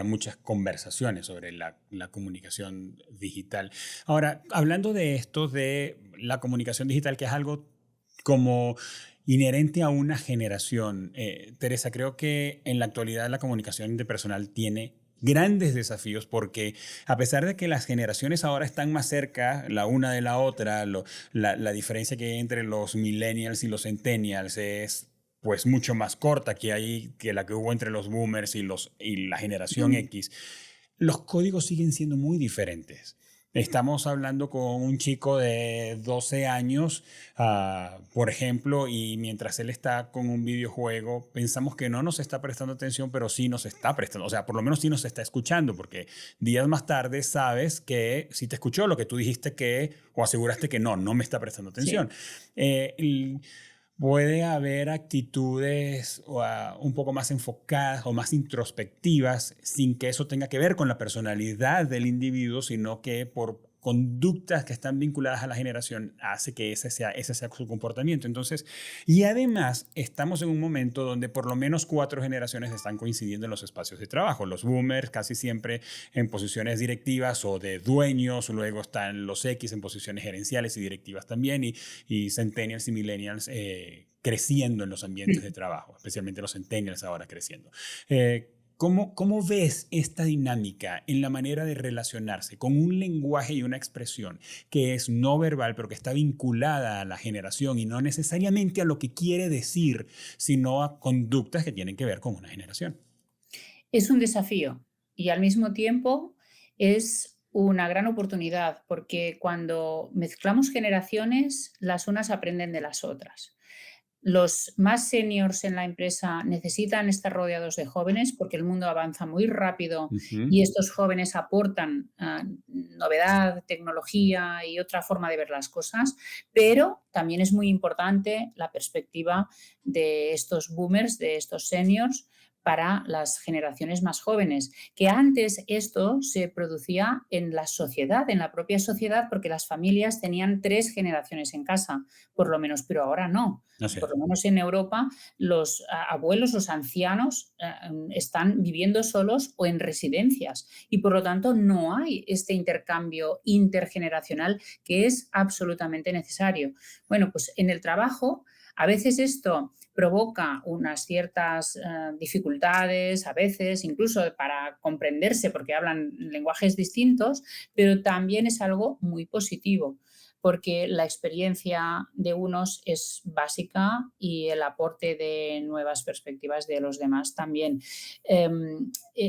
muchas conversaciones sobre la comunicación digital. Ahora, hablando de esto, de la comunicación digital, que es algo como inherente a una generación, Teresa, creo que en la actualidad la comunicación interpersonal tiene grandes desafíos porque a pesar de que las generaciones ahora están más cerca la una de la otra, la diferencia que hay entre los millennials y los centennials es pues mucho más corta que la que hubo entre los boomers y la generación X, los códigos siguen siendo muy diferentes. Estamos hablando con un chico de 12 años, por ejemplo, y mientras él está con un videojuego, pensamos que no nos está prestando atención, pero sí nos está prestando, o sea, por lo menos sí nos está escuchando, porque días más tarde sabes que si te escuchó lo que tú dijiste que, o aseguraste que no me está prestando Sí. atención. Eh, Puede haber actitudes un poco más enfocadas o más introspectivas sin que eso tenga que ver con la personalidad del individuo, sino que por conductas que están vinculadas a la generación hace que ese sea su comportamiento. Entonces, y además estamos en un momento donde por lo menos 4 generaciones están coincidiendo en los espacios de trabajo. Los boomers casi siempre en posiciones directivas o de dueños, luego están los X en posiciones gerenciales y directivas también, y centennials y millennials creciendo en los ambientes de trabajo, especialmente los centennials ahora creciendo. ¿Cómo ves esta dinámica en la manera de relacionarse con un lenguaje y una expresión que es no verbal, pero que está vinculada a la generación y no necesariamente a lo que quiere decir, sino a conductas que tienen que ver con una generación? Es un desafío y al mismo tiempo es una gran oportunidad porque cuando mezclamos generaciones, las unas aprenden de las otras. Los más seniors en la empresa necesitan estar rodeados de jóvenes porque el mundo avanza muy rápido Ujú. y estos jóvenes aportan novedad, tecnología y otra forma de ver las cosas, pero también es muy importante la perspectiva de estos boomers, de estos seniors, para las generaciones más jóvenes, que antes esto se producía en la sociedad, en la propia sociedad, porque las familias tenían 3 generaciones en casa, por lo menos, pero ahora no. Así Por es. lo menos en Europa, los abuelos, los ancianos, están viviendo solos o en residencias y por lo tanto no hay este intercambio intergeneracional que es absolutamente necesario. Bueno, pues en el trabajo a veces esto provoca unas ciertas dificultades, a veces incluso para comprenderse porque hablan lenguajes distintos, pero también es algo muy positivo porque la experiencia de unos es básica y el aporte de nuevas perspectivas de los demás también.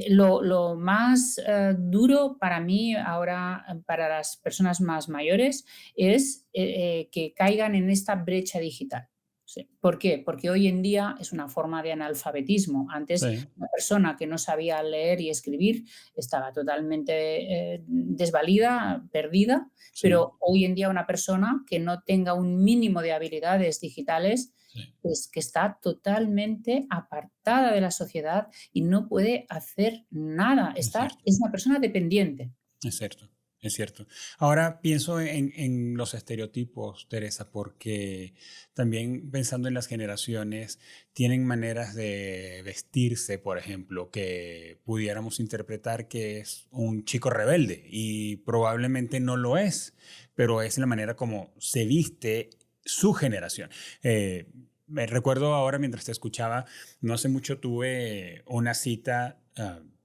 Lo más duro para mí ahora, para las personas más mayores, es que caigan en esta brecha digital. Sí. ¿Por qué? Porque hoy en día es una forma de analfabetismo. Antes, Sí, una persona que no sabía leer y escribir estaba totalmente desvalida, perdida, sí, pero hoy en día una persona que no tenga un mínimo de habilidades digitales, sí. pues que está totalmente apartada de la sociedad y no puede hacer nada. Es cierto. Es una persona dependiente. Es cierto, es cierto. Ahora pienso en los estereotipos, Teresa, porque también pensando en las generaciones, tienen maneras de vestirse, por ejemplo, que pudiéramos interpretar que es un chico rebelde y probablemente no lo es, pero es la manera como se viste su generación. Me recuerdo ahora mientras te escuchaba, no hace mucho tuve una cita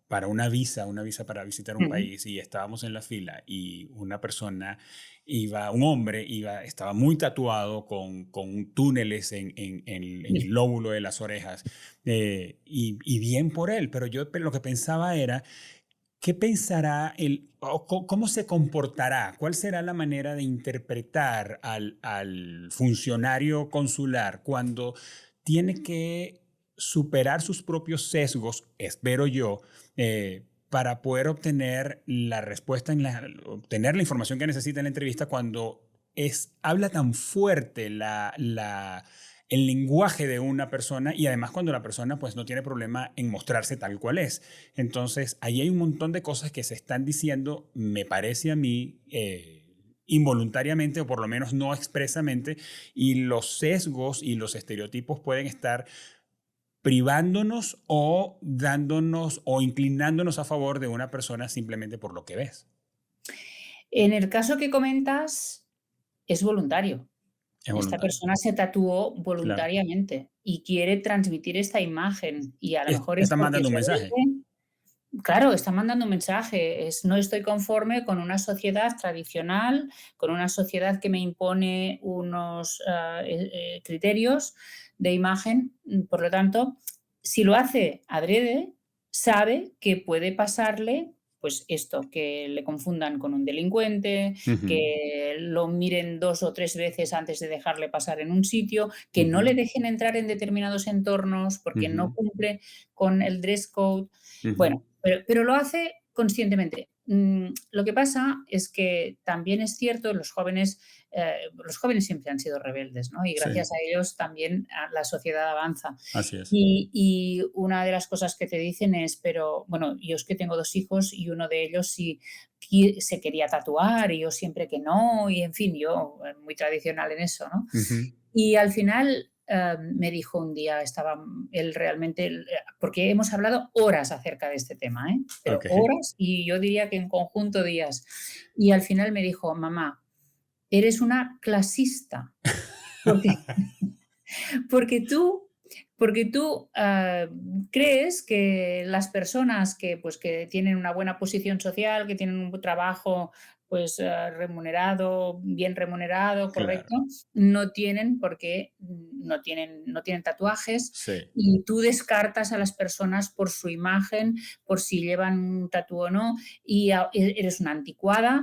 para una visa para visitar un Ujú. país y estábamos en la fila y una persona un hombre estaba muy tatuado con túneles en el lóbulo de las orejas y bien por él, pero yo lo que pensaba era, ¿qué pensará cómo se comportará? ¿Cuál será la manera de interpretar al funcionario consular cuando tiene que superar sus propios sesgos, espero yo, para poder obtener la respuesta, obtener la información que necesita en la entrevista cuando habla tan fuerte el lenguaje de una persona y además cuando la persona pues no tiene problema en mostrarse tal cual es? Entonces, ahí hay un montón de cosas que se están diciendo, me parece a mí, involuntariamente o por lo menos no expresamente, y los sesgos y los estereotipos pueden estar privándonos o dándonos o inclinándonos a favor de una persona simplemente por lo que ves. En el caso que comentas, es voluntario. Es Esta voluntario, persona se tatuó claro. voluntariamente y quiere transmitir esta imagen y a lo mejor es Está porque mandando es un mensaje. rebelde. Claro, está mandando un mensaje, no estoy conforme con una sociedad tradicional, con una sociedad que me impone unos criterios de imagen. Por lo tanto, si lo hace adrede, sabe que puede pasarle pues esto, que le confundan con un delincuente, Ujú, que lo miren 2 o 3 veces antes de dejarle pasar en un sitio, que no ujú, le dejen entrar en determinados entornos porque no ujú, cumple con el dress code. ujú. Bueno, pero lo hace conscientemente. Lo que pasa es que también es cierto, los jóvenes siempre han sido rebeldes, ¿no? Y Sí, gracias a ellos también la sociedad avanza. así es. Y una de las cosas que te dicen es, pero bueno, yo es que tengo 2 hijos y uno de ellos sí se quería tatuar y yo siempre que no, y en fin, yo muy tradicional en eso, ¿no? Ujú. Y al final, me dijo un día, él realmente, porque hemos hablado horas acerca de este tema, ¿eh? Pero Ok. horas, y yo diría que en conjunto días. Y al final me dijo: "Mamá, eres una clasista, porque porque tú porque tú, crees que las personas que, pues, que tienen una buena posición social, que tienen un trabajo, pues, remunerado, bien remunerado, correcto, Claro. no tienen no tienen tatuajes, Sí. y tú descartas a las personas por su imagen, por si llevan un tatú o no, y eres una anticuada,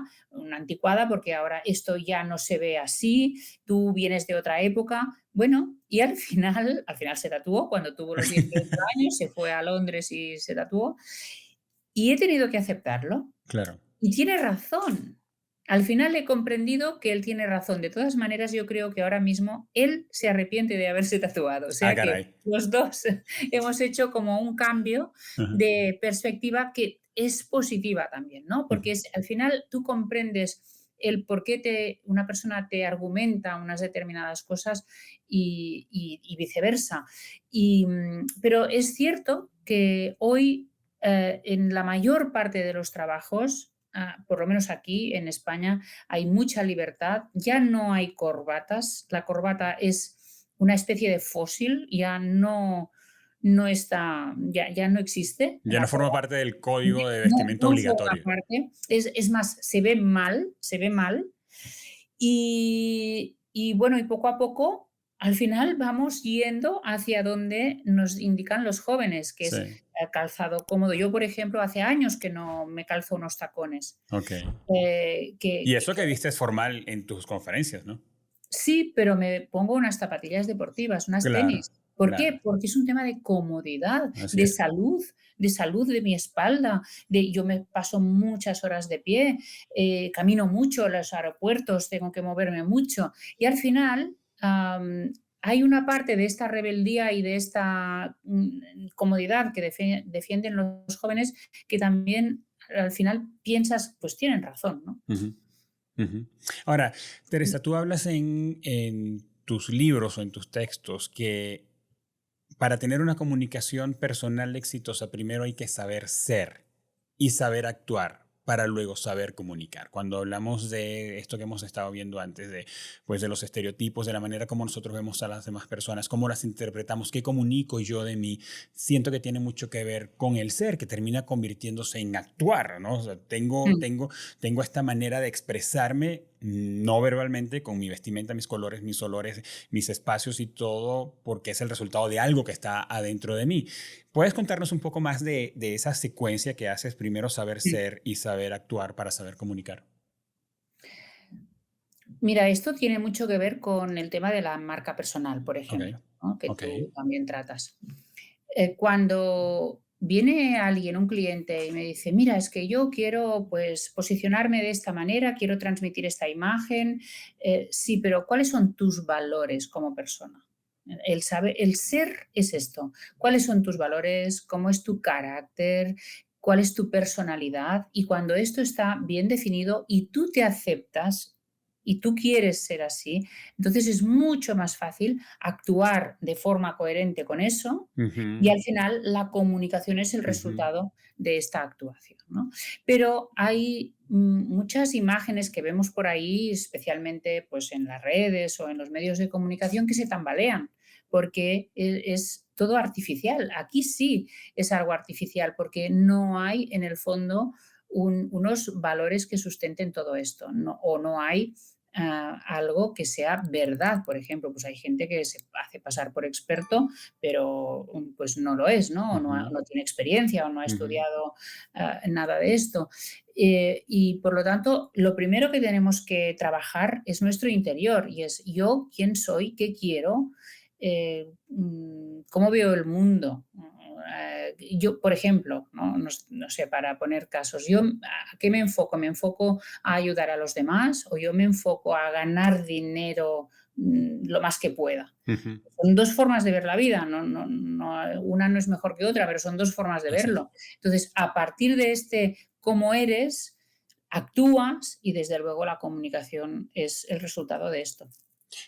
porque ahora esto ya no se ve así, tú vienes de otra época". Bueno, y al final se tatuó, cuando tuvo los 18 años, se fue a Londres y se tatuó, y he tenido que aceptarlo. Claro. Y tiene razón. Al final he comprendido que él tiene razón. De todas maneras, yo creo que ahora mismo él se arrepiente de haberse tatuado. O Ah, sea que caray. los 2 hemos hecho como un cambio Ajá. de perspectiva que es positiva también, ¿no? Ujú. Porque al final tú comprendes el por qué una persona te argumenta unas determinadas cosas y viceversa. Pero es cierto que hoy, en la mayor parte de los trabajos, por lo menos aquí en España, hay mucha libertad, ya no hay corbatas, la corbata es una especie de fósil, ya no existe Ya no la forma corbata. parte del código de No, vestimenta no forma obligatorio. parte, es más, se ve mal, y bueno, y poco a poco, al final vamos yendo hacia donde nos indican los jóvenes, que es Sí. calzado cómodo. Yo, por ejemplo, hace años que no me calzo unos tacones, Ok. que Y eso que viste es formal en tus conferencias, ¿no? sí, pero me pongo unas zapatillas deportivas, unas Claro, tenis. ¿Por claro. qué? Porque es un tema de comodidad, Así es. de salud de mi espalda, yo me paso muchas horas de pie, camino mucho a los aeropuertos, tengo que moverme mucho. Y al final, hay una parte de esta rebeldía y de esta, comodidad que defienden los jóvenes que también al final piensas, pues tienen razón, ¿no? Ujú, ujú. Ahora, Teresa, tú hablas en tus libros o en tus textos que para tener una comunicación personal exitosa, primero hay que saber ser y saber actuar para luego saber comunicar. Cuando hablamos de esto que hemos estado viendo antes, pues de los estereotipos, de la manera como nosotros vemos a las demás personas, cómo las interpretamos, qué comunico yo de mí, siento que tiene mucho que ver con el ser, que termina convirtiéndose en actuar, ¿no? O sea, tengo esta manera de expresarme no verbalmente con mi vestimenta, mis colores, mis olores, mis espacios y todo, porque es el resultado de algo que está adentro de mí. ¿Puedes contarnos un poco más de esa secuencia que haces? Primero saber ser y saber actuar para saber comunicar. Mira, esto tiene mucho que ver con el tema de la marca personal, por Ok, ejemplo, ¿no? Que ok, tú también tratas. Cuando viene alguien, un cliente, y me dice, mira, es que yo quiero pues posicionarme de esta manera, quiero transmitir esta imagen, sí, pero ¿cuáles son tus valores como persona? El ser es esto. ¿Cuáles son tus valores? ¿Cómo es tu carácter? ¿Cuál es tu personalidad? Y cuando esto está bien definido y tú te aceptas y tú quieres ser así, entonces es mucho más fácil actuar de forma coherente con eso y ujú, al final la comunicación es el ujú, resultado de esta actuación, ¿no? Pero hay muchas imágenes que vemos por ahí, especialmente pues, en las redes o en los medios de comunicación, que se tambalean porque es todo artificial. Aquí sí es algo artificial porque no hay en el fondo unos valores que sustenten todo esto, o no hay algo que sea verdad. Por ejemplo, pues hay gente que se hace pasar por experto, pero pues no lo es, ¿no? O no, ujú, no tiene experiencia o no ha ujú. estudiado nada de esto. Y por lo tanto, lo primero que tenemos que trabajar es nuestro interior y es yo, quién soy, qué quiero, cómo veo el mundo, yo, por ejemplo, no sé, para poner casos, yo ¿a qué me enfoco? ¿Me enfoco a ayudar a los demás o yo me enfoco a ganar dinero lo más que pueda? Ujú. Son dos formas de ver la vida, una no es mejor que otra, pero son dos formas de Así es. verlo. Entonces, a partir de cómo eres, actúas y desde luego la comunicación es el resultado de esto.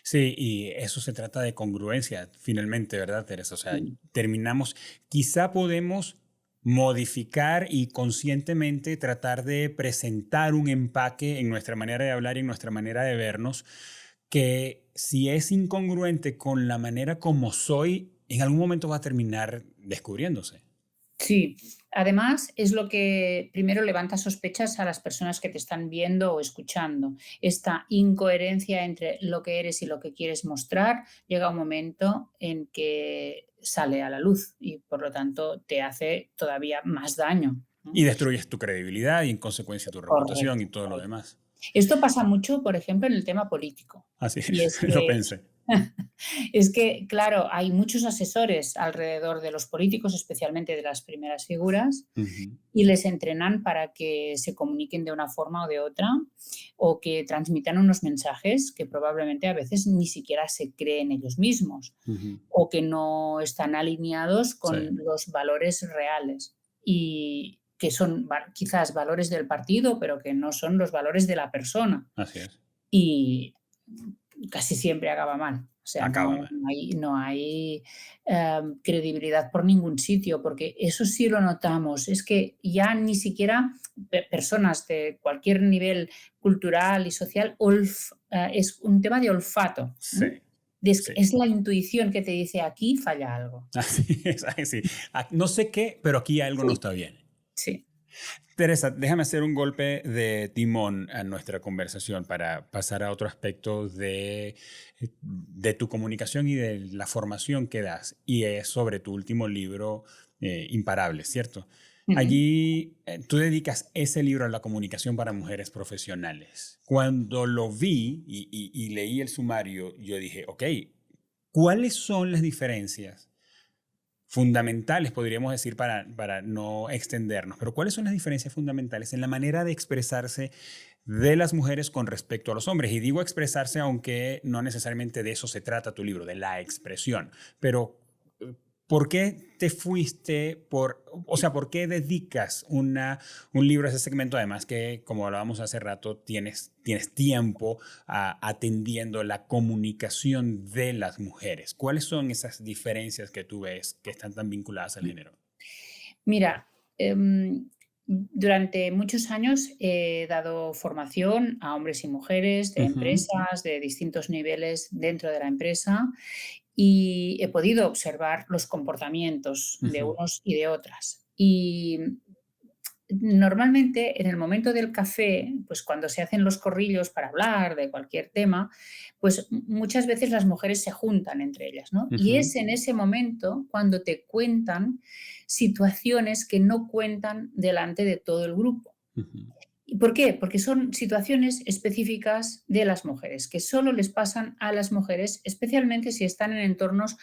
Sí, y eso se trata de congruencia, finalmente, ¿verdad, Teresa? O sea, Mm. terminamos, quizá podemos modificar y conscientemente tratar de presentar un empaque en nuestra manera de hablar y en nuestra manera de vernos, que si es incongruente con la manera como soy, en algún momento va a terminar descubriéndose. Sí, además es lo que primero levanta sospechas a las personas que te están viendo o escuchando. Esta incoherencia entre lo que eres y lo que quieres mostrar llega un momento en que sale a la luz y por lo tanto te hace todavía más daño, ¿no? Y destruyes tu credibilidad y en consecuencia tu reputación Correcto, y todo lo correcto. demás. Esto pasa mucho, por ejemplo, en el tema político. Así Y es lo que pensé. es que, claro, hay muchos asesores alrededor de los políticos, especialmente de las primeras figuras, Ujú. y les entrenan para que se comuniquen de una forma o de otra, o que transmitan unos mensajes que probablemente a veces ni siquiera se creen ellos mismos, Ujú. o que no están alineados Sí, con los valores reales, y que son quizás valores del partido, pero que no son los valores de la persona. así es. Y casi siempre acaba mal. O sea, Acaba mal. no hay credibilidad por ningún sitio, porque eso sí lo notamos. Es que ya ni siquiera personas de cualquier nivel cultural y social es un tema de olfato. Sí, sí. Es la intuición que te dice aquí falla algo. Así es, así. No sé qué, pero aquí algo no Sí, está bien. sí. Teresa, déjame hacer un golpe de timón a nuestra conversación para pasar a otro aspecto de tu comunicación y de la formación que das. Y es sobre tu último libro, Imparables, ¿cierto? Ujú. Allí tú dedicas ese libro a la comunicación para mujeres profesionales. Cuando lo vi y leí el sumario, yo dije, ok, ¿cuáles son las diferencias fundamentales, podríamos decir, para no extendernos? Pero ¿cuáles son las diferencias fundamentales en la manera de expresarse de las mujeres con respecto a los hombres? Y digo expresarse, aunque no necesariamente de eso se trata tu libro, de la expresión. Pero ¿por qué te fuiste o sea, por qué dedicas un libro a ese segmento? Además que, como hablábamos hace rato, tienes tiempo atendiendo la comunicación de las mujeres. ¿Cuáles son esas diferencias que tú ves que están tan vinculadas al género? Mira, durante muchos años he dado formación a hombres y mujeres de Ujú, empresas de distintos niveles dentro de la empresa y he podido observar los comportamientos de ujú, unos y de otras. Y normalmente en el momento del café, pues cuando se hacen los corrillos para hablar de cualquier tema, pues muchas veces las mujeres se juntan entre ellas, ¿no? Y ujú, es en ese momento cuando te cuentan situaciones que no cuentan delante de todo el grupo. ujú. ¿Y por qué? Porque son situaciones específicas de las mujeres, que solo les pasan a las mujeres, especialmente si están en entornos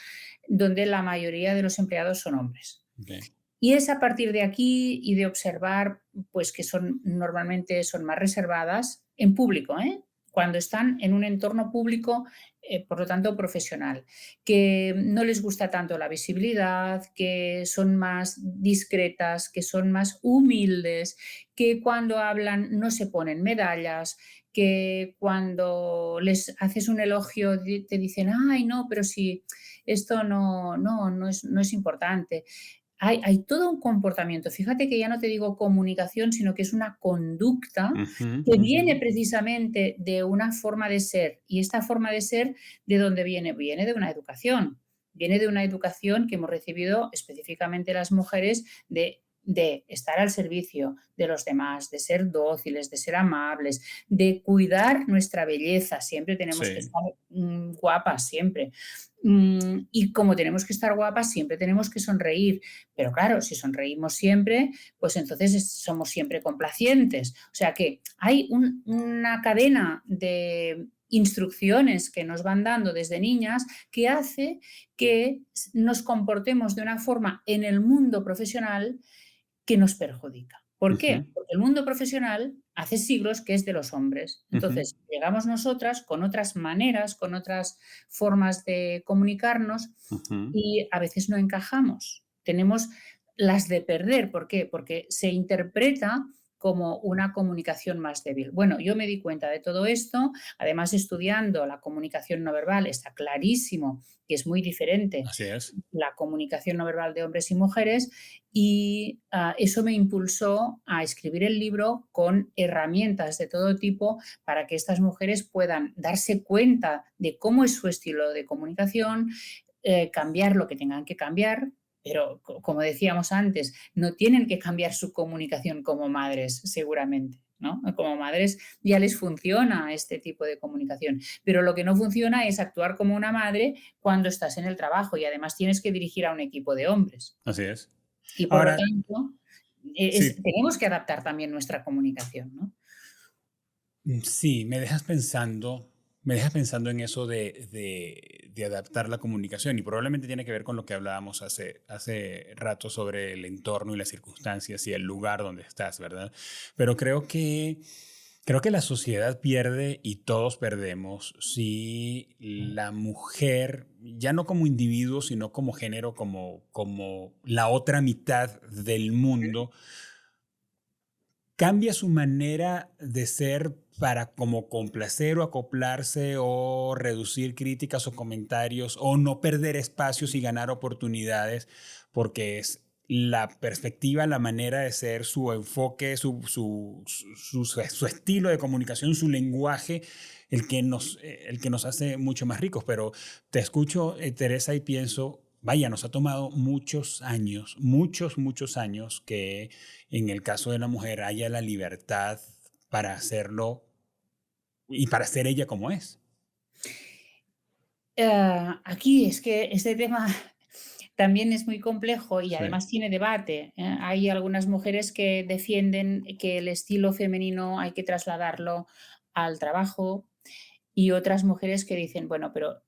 donde la mayoría de los empleados son hombres. Ok. Y es a partir de aquí y de observar, pues que normalmente son más reservadas en público, ¿eh? Cuando están en un entorno público, por lo tanto profesional, que no les gusta tanto la visibilidad, que son más discretas, que son más humildes, que cuando hablan no se ponen medallas, que cuando les haces un elogio te dicen, ay, no, pero si esto no es importante. Hay todo un comportamiento. Fíjate que ya no te digo comunicación, sino que es una conducta Ujú, que ujú. viene precisamente de una forma de ser. Y esta forma de ser, ¿de dónde viene? Viene de una educación. Viene de una educación que hemos recibido específicamente las mujeres de estar al servicio de los demás, de ser dóciles, de ser amables, de cuidar nuestra belleza. Siempre tenemos que Sí, estar guapas, siempre. Y como tenemos que estar guapas, siempre tenemos que sonreír. Pero claro, si sonreímos siempre, pues entonces somos siempre complacientes. O sea que hay una cadena de instrucciones que nos van dando desde niñas que hace que nos comportemos de una forma en el mundo profesional que nos perjudica. ¿Por Ujú, qué? Porque el mundo profesional hace siglos que es de los hombres. ujú, Entonces, llegamos nosotras con otras maneras, con otras formas de comunicarnos ujú. y a veces no encajamos. Tenemos las de perder. ¿Por qué? Porque se interpreta como una comunicación más débil. Bueno, yo me di cuenta de todo esto, además estudiando la comunicación no verbal, está clarísimo que es muy diferente Así es. la comunicación no verbal de hombres y mujeres y eso me impulsó a escribir el libro con herramientas de todo tipo para que estas mujeres puedan darse cuenta de cómo es su estilo de comunicación, cambiar lo que tengan que cambiar, pero como decíamos antes, no tienen que cambiar su comunicación como madres, seguramente. ¿No? Como madres ya les funciona este tipo de comunicación, pero lo que no funciona es actuar como una madre cuando estás en el trabajo y además tienes que dirigir a un equipo de hombres. Así es. Y por lo Ahora, tanto, sí, tenemos que adaptar también nuestra comunicación, ¿no? sí, me dejas pensando en eso de adaptar la comunicación y probablemente tiene que ver con lo que hablábamos hace rato sobre el entorno y las circunstancias y el lugar donde estás, ¿verdad? Pero creo que la sociedad pierde y todos perdemos si la mujer, ya no como individuo, sino como género, como la otra mitad del mundo, cambia su manera de ser para como complacer o acoplarse o reducir críticas o comentarios o no perder espacios y ganar oportunidades porque es la perspectiva, la manera de ser, su enfoque, su estilo de comunicación, su lenguaje, el que nos hace mucho más ricos. Pero te escucho, Teresa, y pienso, vaya, nos ha tomado muchos años, muchos años que en el caso de la mujer haya la libertad para hacerlo y para ser ella como es. Aquí es que este tema también es muy complejo y Sí. además tiene debate. Hay algunas mujeres que defienden que el estilo femenino hay que trasladarlo al trabajo y otras mujeres que dicen, bueno, pero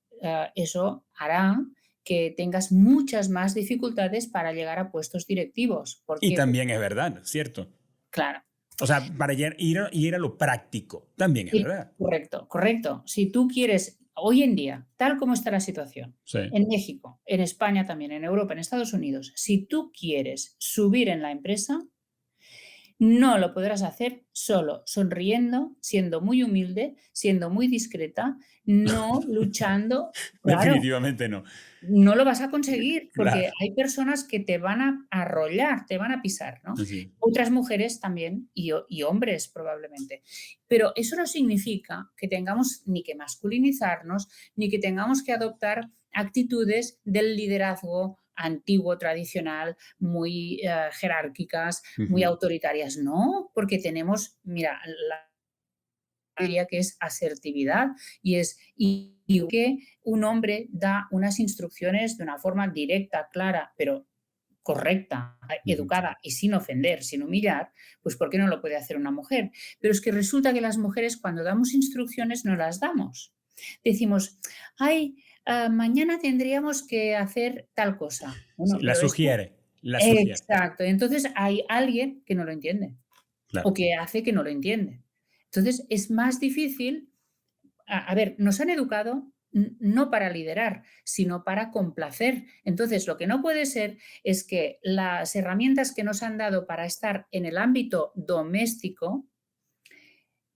eso hará que tengas muchas más dificultades para llegar a puestos directivos. ¿Por Y qué? Pues, también es verdad, ¿cierto? claro. O sea, para ir a lo práctico, también es Sí, verdad. correcto, correcto. Si tú quieres, hoy en día, tal como está la situación, Sí. en México, en España también, en Europa, en Estados Unidos, si tú quieres subir en la empresa, no lo podrás hacer solo, sonriendo, siendo muy humilde, siendo muy discreta, no luchando, claro, Definitivamente no. no lo vas a conseguir, Claro. porque hay personas que te van a arrollar, te van a pisar, ¿no? Así. Otras mujeres también y hombres probablemente. Pero eso no significa que tengamos ni que masculinizarnos, ni que tengamos que adoptar actitudes del liderazgo antiguo, tradicional, muy jerárquicas, muy Ujú. autoritarias. No, porque tenemos, mira, la diría que es asertividad y que un hombre da unas instrucciones de una forma directa, clara, pero correcta, Ujú. educada y sin ofender, sin humillar, pues ¿por qué no lo puede hacer una mujer? Pero es que resulta que las mujeres cuando damos instrucciones no las damos. Decimos, ay, mañana tendríamos que hacer tal cosa. Sí, Bueno, la pero esto, sugiere, la sugiere. exacto. Entonces hay alguien que no lo entiende Claro. o que hace que no lo entiende. Entonces es más difícil. A ver, nos han educado no para liderar, sino para complacer. Entonces, lo que no puede ser es que las herramientas que nos han dado para estar en el ámbito doméstico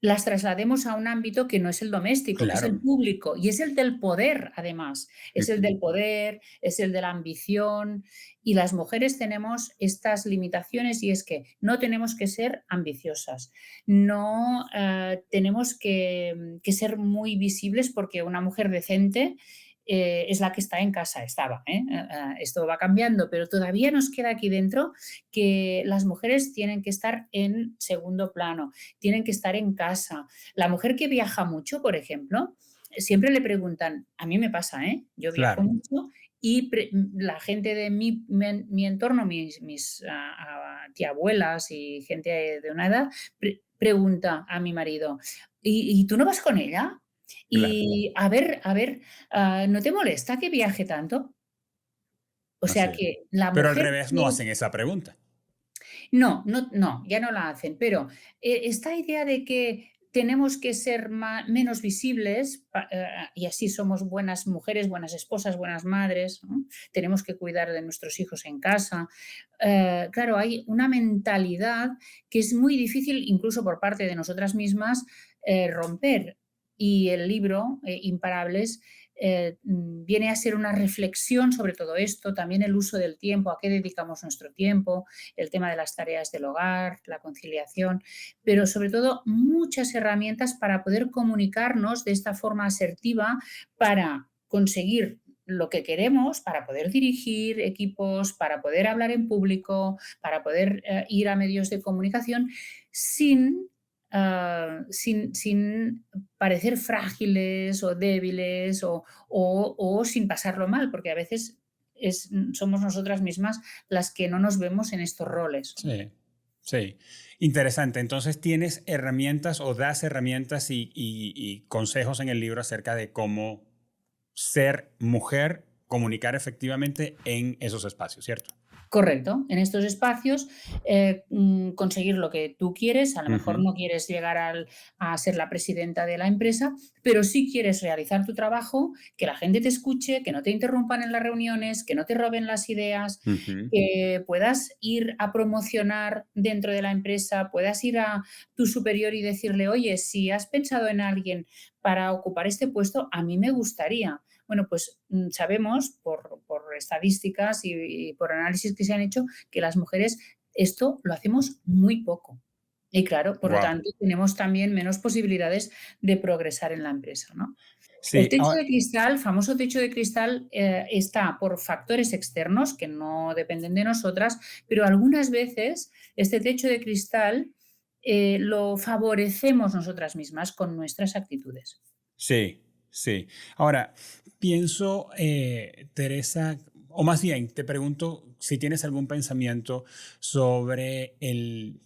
las traslademos a un ámbito que no es el doméstico, que es el Claro. público y es el del poder, además. Es el Ujú. del poder, es el de la ambición y las mujeres tenemos estas limitaciones y es que no tenemos que ser ambiciosas, no tenemos que ser muy visibles porque una mujer decente es la que está en casa, estaba. Esto va cambiando, pero todavía nos queda aquí dentro que las mujeres tienen que estar en segundo plano, tienen que estar en casa. La mujer que viaja mucho, por ejemplo, siempre le preguntan, a mí me pasa, ¿eh? Yo viajo Claro. mucho y la gente de mi entorno, mis tiabuelas y gente de una edad, pregunta a mi marido, ¿y tú no vas con ella? Claro. Y a ver, ¿no te molesta que viaje tanto? O sea Así es. que la Pero al mujer revés no que hacen esa pregunta. no, ya no la hacen, pero, esta idea de que tenemos que ser menos visibles y así somos buenas mujeres, buenas esposas, buenas madres, ¿no? Tenemos que cuidar de nuestros hijos en casa. Claro, hay una mentalidad que es muy difícil, incluso por parte de nosotras mismas, romper. Y el libro, Imparables, viene a ser una reflexión sobre todo esto, también el uso del tiempo, a qué dedicamos nuestro tiempo, el tema de las tareas del hogar, la conciliación, pero sobre todo muchas herramientas para poder comunicarnos de esta forma asertiva para conseguir lo que queremos, para poder dirigir equipos, para poder hablar en público, para poder ir a medios de comunicación sin, sin parecer frágiles o débiles o sin pasarlo mal, porque a veces somos nosotras mismas las que no nos vemos en estos roles. Sí, sí. Interesante. Entonces, ¿tienes herramientas o das herramientas y consejos en el libro acerca de cómo ser mujer, comunicar efectivamente en esos espacios, ¿cierto? Correcto. En estos espacios, conseguir lo que tú quieres. A lo mejor Ujú, no quieres llegar a ser la presidenta de la empresa, pero sí quieres realizar tu trabajo, que la gente te escuche, que no te interrumpan en las reuniones, que no te roben las ideas, ujú. que puedas ir a promocionar dentro de la empresa, puedas ir a tu superior y decirle, oye, si has pensado en alguien para ocupar este puesto, a mí me gustaría. Bueno, pues sabemos por estadísticas y por análisis que se han hecho que las mujeres esto lo hacemos muy poco. Y claro, por lo Wow. tanto, tenemos también menos posibilidades de progresar en la empresa, ¿no? El Sí, techo de cristal, famoso techo de cristal, está por factores externos que no dependen de nosotras, pero algunas veces este techo de cristal lo favorecemos nosotras mismas con nuestras actitudes. sí, sí. Ahora, pienso, Teresa, o más bien, te pregunto si tienes algún pensamiento sobre el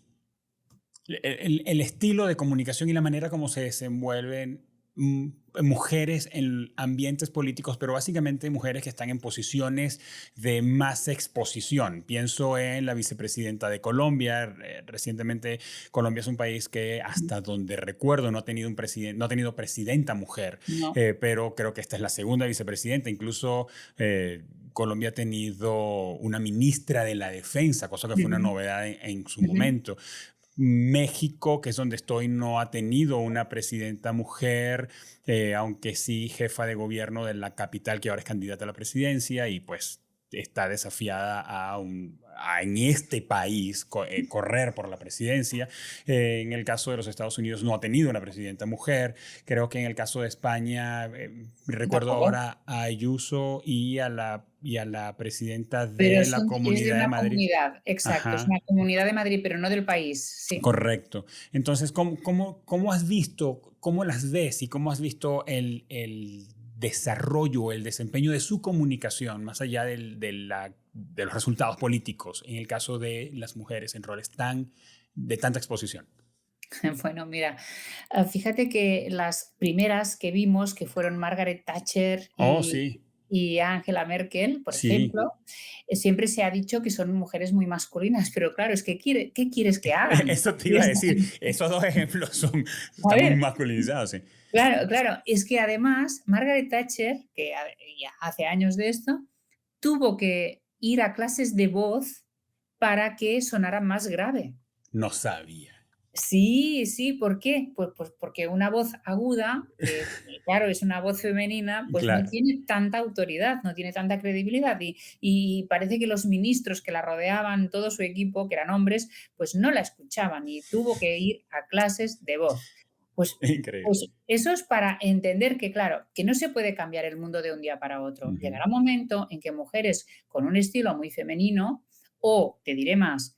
estilo de comunicación y la manera como se desenvuelven mm, mujeres en ambientes políticos, pero básicamente mujeres que están en posiciones de más exposición. Pienso en la vicepresidenta de Colombia. Recientemente Colombia es un país que hasta donde recuerdo no ha tenido un presidente, no ha tenido presidenta mujer, No. pero creo que esta es la segunda vicepresidenta. Incluso Colombia ha tenido una ministra de la defensa, cosa que fue una Ujú, novedad en su ujú. momento. México, que es donde estoy, no ha tenido una presidenta mujer, aunque sí jefa de gobierno de la capital, que ahora es candidata a la presidencia y pues está desafiada en este país correr por la presidencia. En el caso de los Estados Unidos no ha tenido una presidenta mujer. Creo que en el caso de España, recuerdo Tampoco. ahora a Ayuso y a la presidenta Pero de la es de Comunidad de una Madrid. comunidad, exacto, es Ajá. una comunidad de Madrid, pero no del país, sí. Correcto. Entonces, ¿cómo has visto, cómo las ves y cómo has visto el desarrollo, el desempeño de su comunicación, más allá de los resultados políticos, en el caso de las mujeres en roles de tanta exposición? Bueno, mira, fíjate que las primeras que vimos, que fueron Margaret Thatcher Oh, y sí, Angela Merkel, por sí. ejemplo, siempre se ha dicho que son mujeres muy masculinas, pero claro, es que ¿qué quieres que hagan? Eso te Y iba a están decir. Esos dos ejemplos a están muy ver, masculinizados, sí. claro, claro, es que además Margaret Thatcher, que ya hace años de esto, tuvo que ir a clases de voz para que sonara más grave. No sabía. Sí, sí, ¿por qué? Pues porque una voz aguda, claro, es una voz femenina, pues no Claro. tiene tanta autoridad, no tiene tanta credibilidad y parece que los ministros que la rodeaban, todo su equipo, que eran hombres, pues no la escuchaban y tuvo que ir a clases de voz. Pues Increíble. pues eso es para entender que, claro, que no se puede cambiar el mundo de un día para otro. Ujú, Llegará un momento en que mujeres con un estilo muy femenino o, te diré más,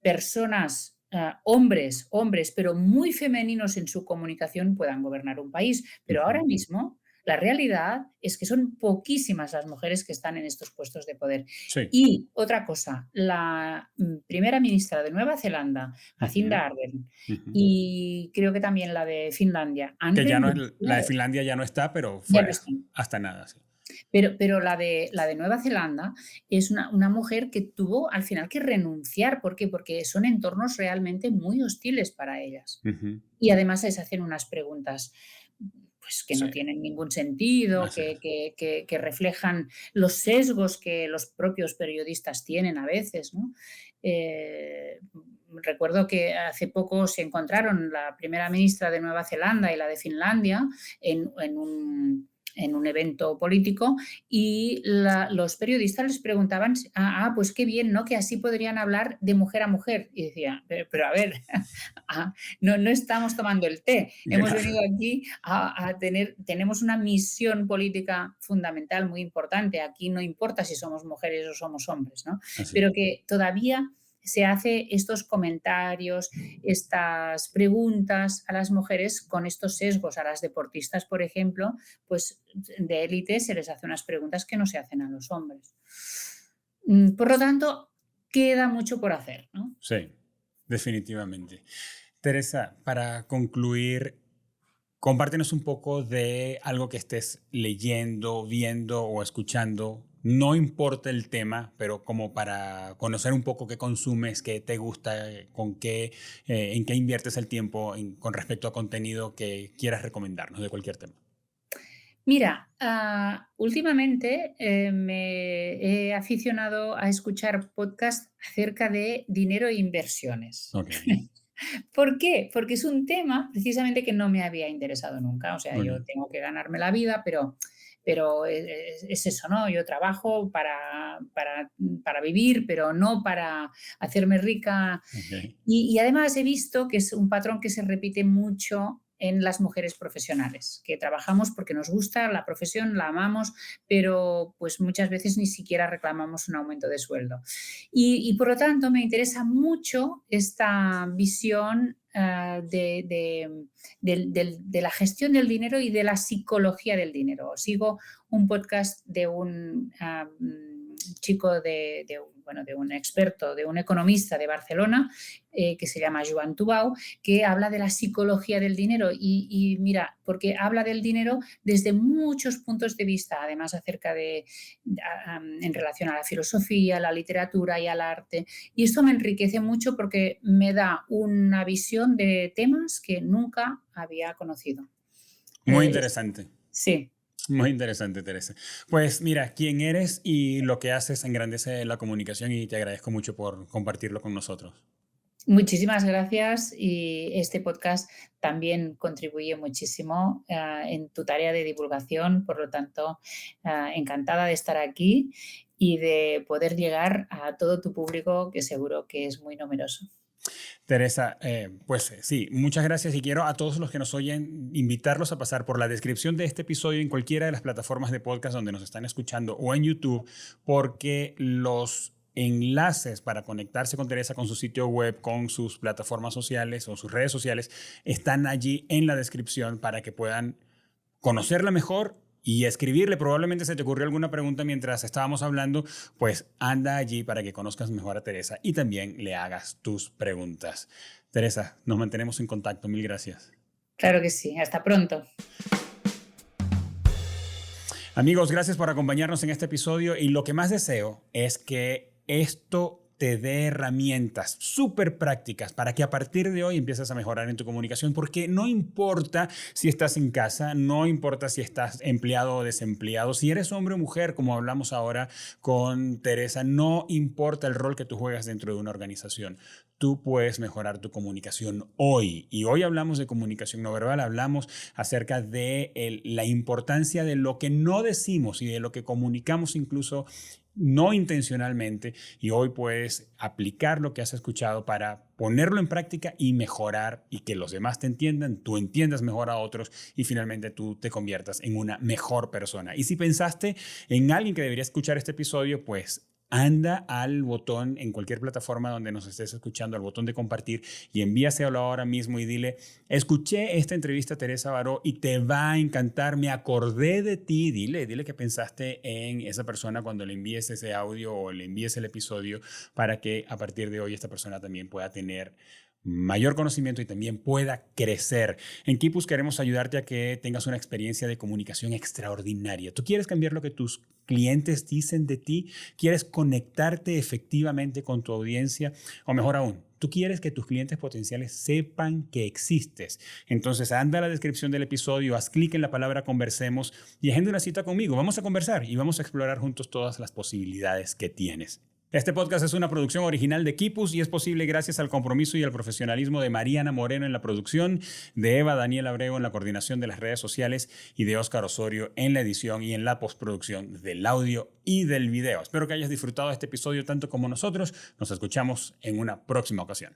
personas, hombres, pero muy femeninos en su comunicación puedan gobernar un país. Pero ahora ujú. mismo La realidad es que son poquísimas las mujeres que están en estos puestos de poder. Sí. Y otra cosa, la primera ministra de Nueva Zelanda, Ujú, Jacinda Ardern, ujú. y creo que también la de Finlandia, han Que ya no es, la de renunciado, Finlandia ya no está, pero ya no fue están. hasta nada, sí. Pero la de Nueva Zelanda es una mujer que tuvo al final que renunciar. ¿Por qué? Porque son entornos realmente muy hostiles para ellas. Ujú, Y además les hacen unas preguntas pues, que sí, no tienen ningún sentido, así es. que reflejan los sesgos que los propios periodistas tienen a veces, ¿no? Eh, Recuerdo que hace poco se encontraron la primera ministra de Nueva Zelanda y la de Finlandia en un evento político y los periodistas les preguntaban, pues qué bien, ¿no? Que así podrían hablar de mujer a mujer. Y decía, pero a ver, no estamos tomando el té, hemos Claro, venido aquí tenemos una misión política fundamental muy importante. Aquí no importa si somos mujeres o somos hombres, ¿no? así es. Pero que todavía se hace estos comentarios, estas preguntas a las mujeres con estos sesgos. A las deportistas, por ejemplo, pues de élite se les hace unas preguntas que no se hacen a los hombres. Por lo tanto, queda mucho por hacer, ¿no? Sí, definitivamente. Teresa, para concluir, compártenos un poco de algo que estés leyendo, viendo o escuchando. No importa el tema, pero como para conocer un poco qué consumes, qué te gusta, con qué, en qué inviertes el tiempo con respecto a contenido que quieras recomendarnos de cualquier tema. Mira, últimamente me he aficionado a escuchar podcasts acerca de dinero e inversiones. Ok, ¿Por qué? Porque es un tema precisamente que no me había interesado nunca. O sea, muy yo bien. tengo que ganarme la vida, pero es eso, ¿no? Yo trabajo para vivir, pero no para hacerme rica. Ok. Y además he visto que es un patrón que se repite mucho en las mujeres profesionales, que trabajamos porque nos gusta la profesión, la amamos, pero pues muchas veces ni siquiera reclamamos un aumento de sueldo. Y por lo tanto me interesa mucho esta visión de la gestión del dinero y de la psicología del dinero. Sigo un podcast de un chico, bueno, de un experto, de un economista de Barcelona, que se llama Joan Tubau, que habla de la psicología del dinero y mira, porque habla del dinero desde muchos puntos de vista, además acerca en relación a la filosofía, a la literatura y al arte. Y esto me enriquece mucho porque me da una visión de temas que nunca había conocido. Muy Eh, interesante. sí. Muy interesante, Teresa. Pues mira, quién eres y lo que haces engrandece la comunicación y te agradezco mucho por compartirlo con nosotros. Muchísimas gracias y este podcast también contribuye muchísimo en tu tarea de divulgación, por lo tanto, encantada de estar aquí y de poder llegar a todo tu público, que seguro que es muy numeroso. Teresa, sí, muchas gracias y quiero a todos los que nos oyen invitarlos a pasar por la descripción de este episodio en cualquiera de las plataformas de podcast donde nos están escuchando o en YouTube, porque los enlaces para conectarse con Teresa, con su sitio web, con sus plataformas sociales o sus redes sociales, están allí en la descripción para que puedan conocerla mejor y escribirle. Probablemente se te ocurrió alguna pregunta mientras estábamos hablando, pues anda allí para que conozcas mejor a Teresa y también le hagas tus preguntas. Teresa, nos mantenemos en contacto. Mil gracias. Claro que sí. Hasta pronto. Amigos, gracias por acompañarnos en este episodio y lo que más deseo es que esto te dé herramientas súper prácticas para que a partir de hoy empieces a mejorar en tu comunicación, porque no importa si estás en casa, no importa si estás empleado o desempleado, si eres hombre o mujer, como hablamos ahora con Teresa, no importa el rol que tú juegas dentro de una organización. Tú puedes mejorar tu comunicación hoy. Y hoy hablamos de comunicación no verbal, hablamos acerca de la importancia de lo que no decimos y de lo que comunicamos incluso no intencionalmente, y hoy puedes aplicar lo que has escuchado para ponerlo en práctica y mejorar y que los demás te entiendan, tú entiendas mejor a otros y finalmente tú te conviertas en una mejor persona. Y si pensaste en alguien que debería escuchar este episodio, pues anda al botón en cualquier plataforma donde nos estés escuchando, al botón de compartir y envíaselo ahora mismo y dile, escuché esta entrevista a Teresa Baró y te va a encantar, me acordé de ti, dile que pensaste en esa persona cuando le envíes ese audio o le envíes el episodio para que a partir de hoy esta persona también pueda tener mayor conocimiento y también pueda crecer. En Kipus queremos ayudarte a que tengas una experiencia de comunicación extraordinaria. ¿Tú quieres cambiar lo que tus clientes dicen de ti? ¿Quieres conectarte efectivamente con tu audiencia? O mejor aún, ¿tú quieres que tus clientes potenciales sepan que existes? Entonces anda a la descripción del episodio, haz clic en la palabra conversemos y agenda una cita conmigo. Vamos a conversar y vamos a explorar juntos todas las posibilidades que tienes. Este podcast es una producción original de Kipus y es posible gracias al compromiso y al profesionalismo de Mariana Moreno en la producción, de Eva Daniel Abreu en la coordinación de las redes sociales y de Óscar Osorio en la edición y en la postproducción del audio y del video. Espero que hayas disfrutado de este episodio tanto como nosotros. Nos escuchamos en una próxima ocasión.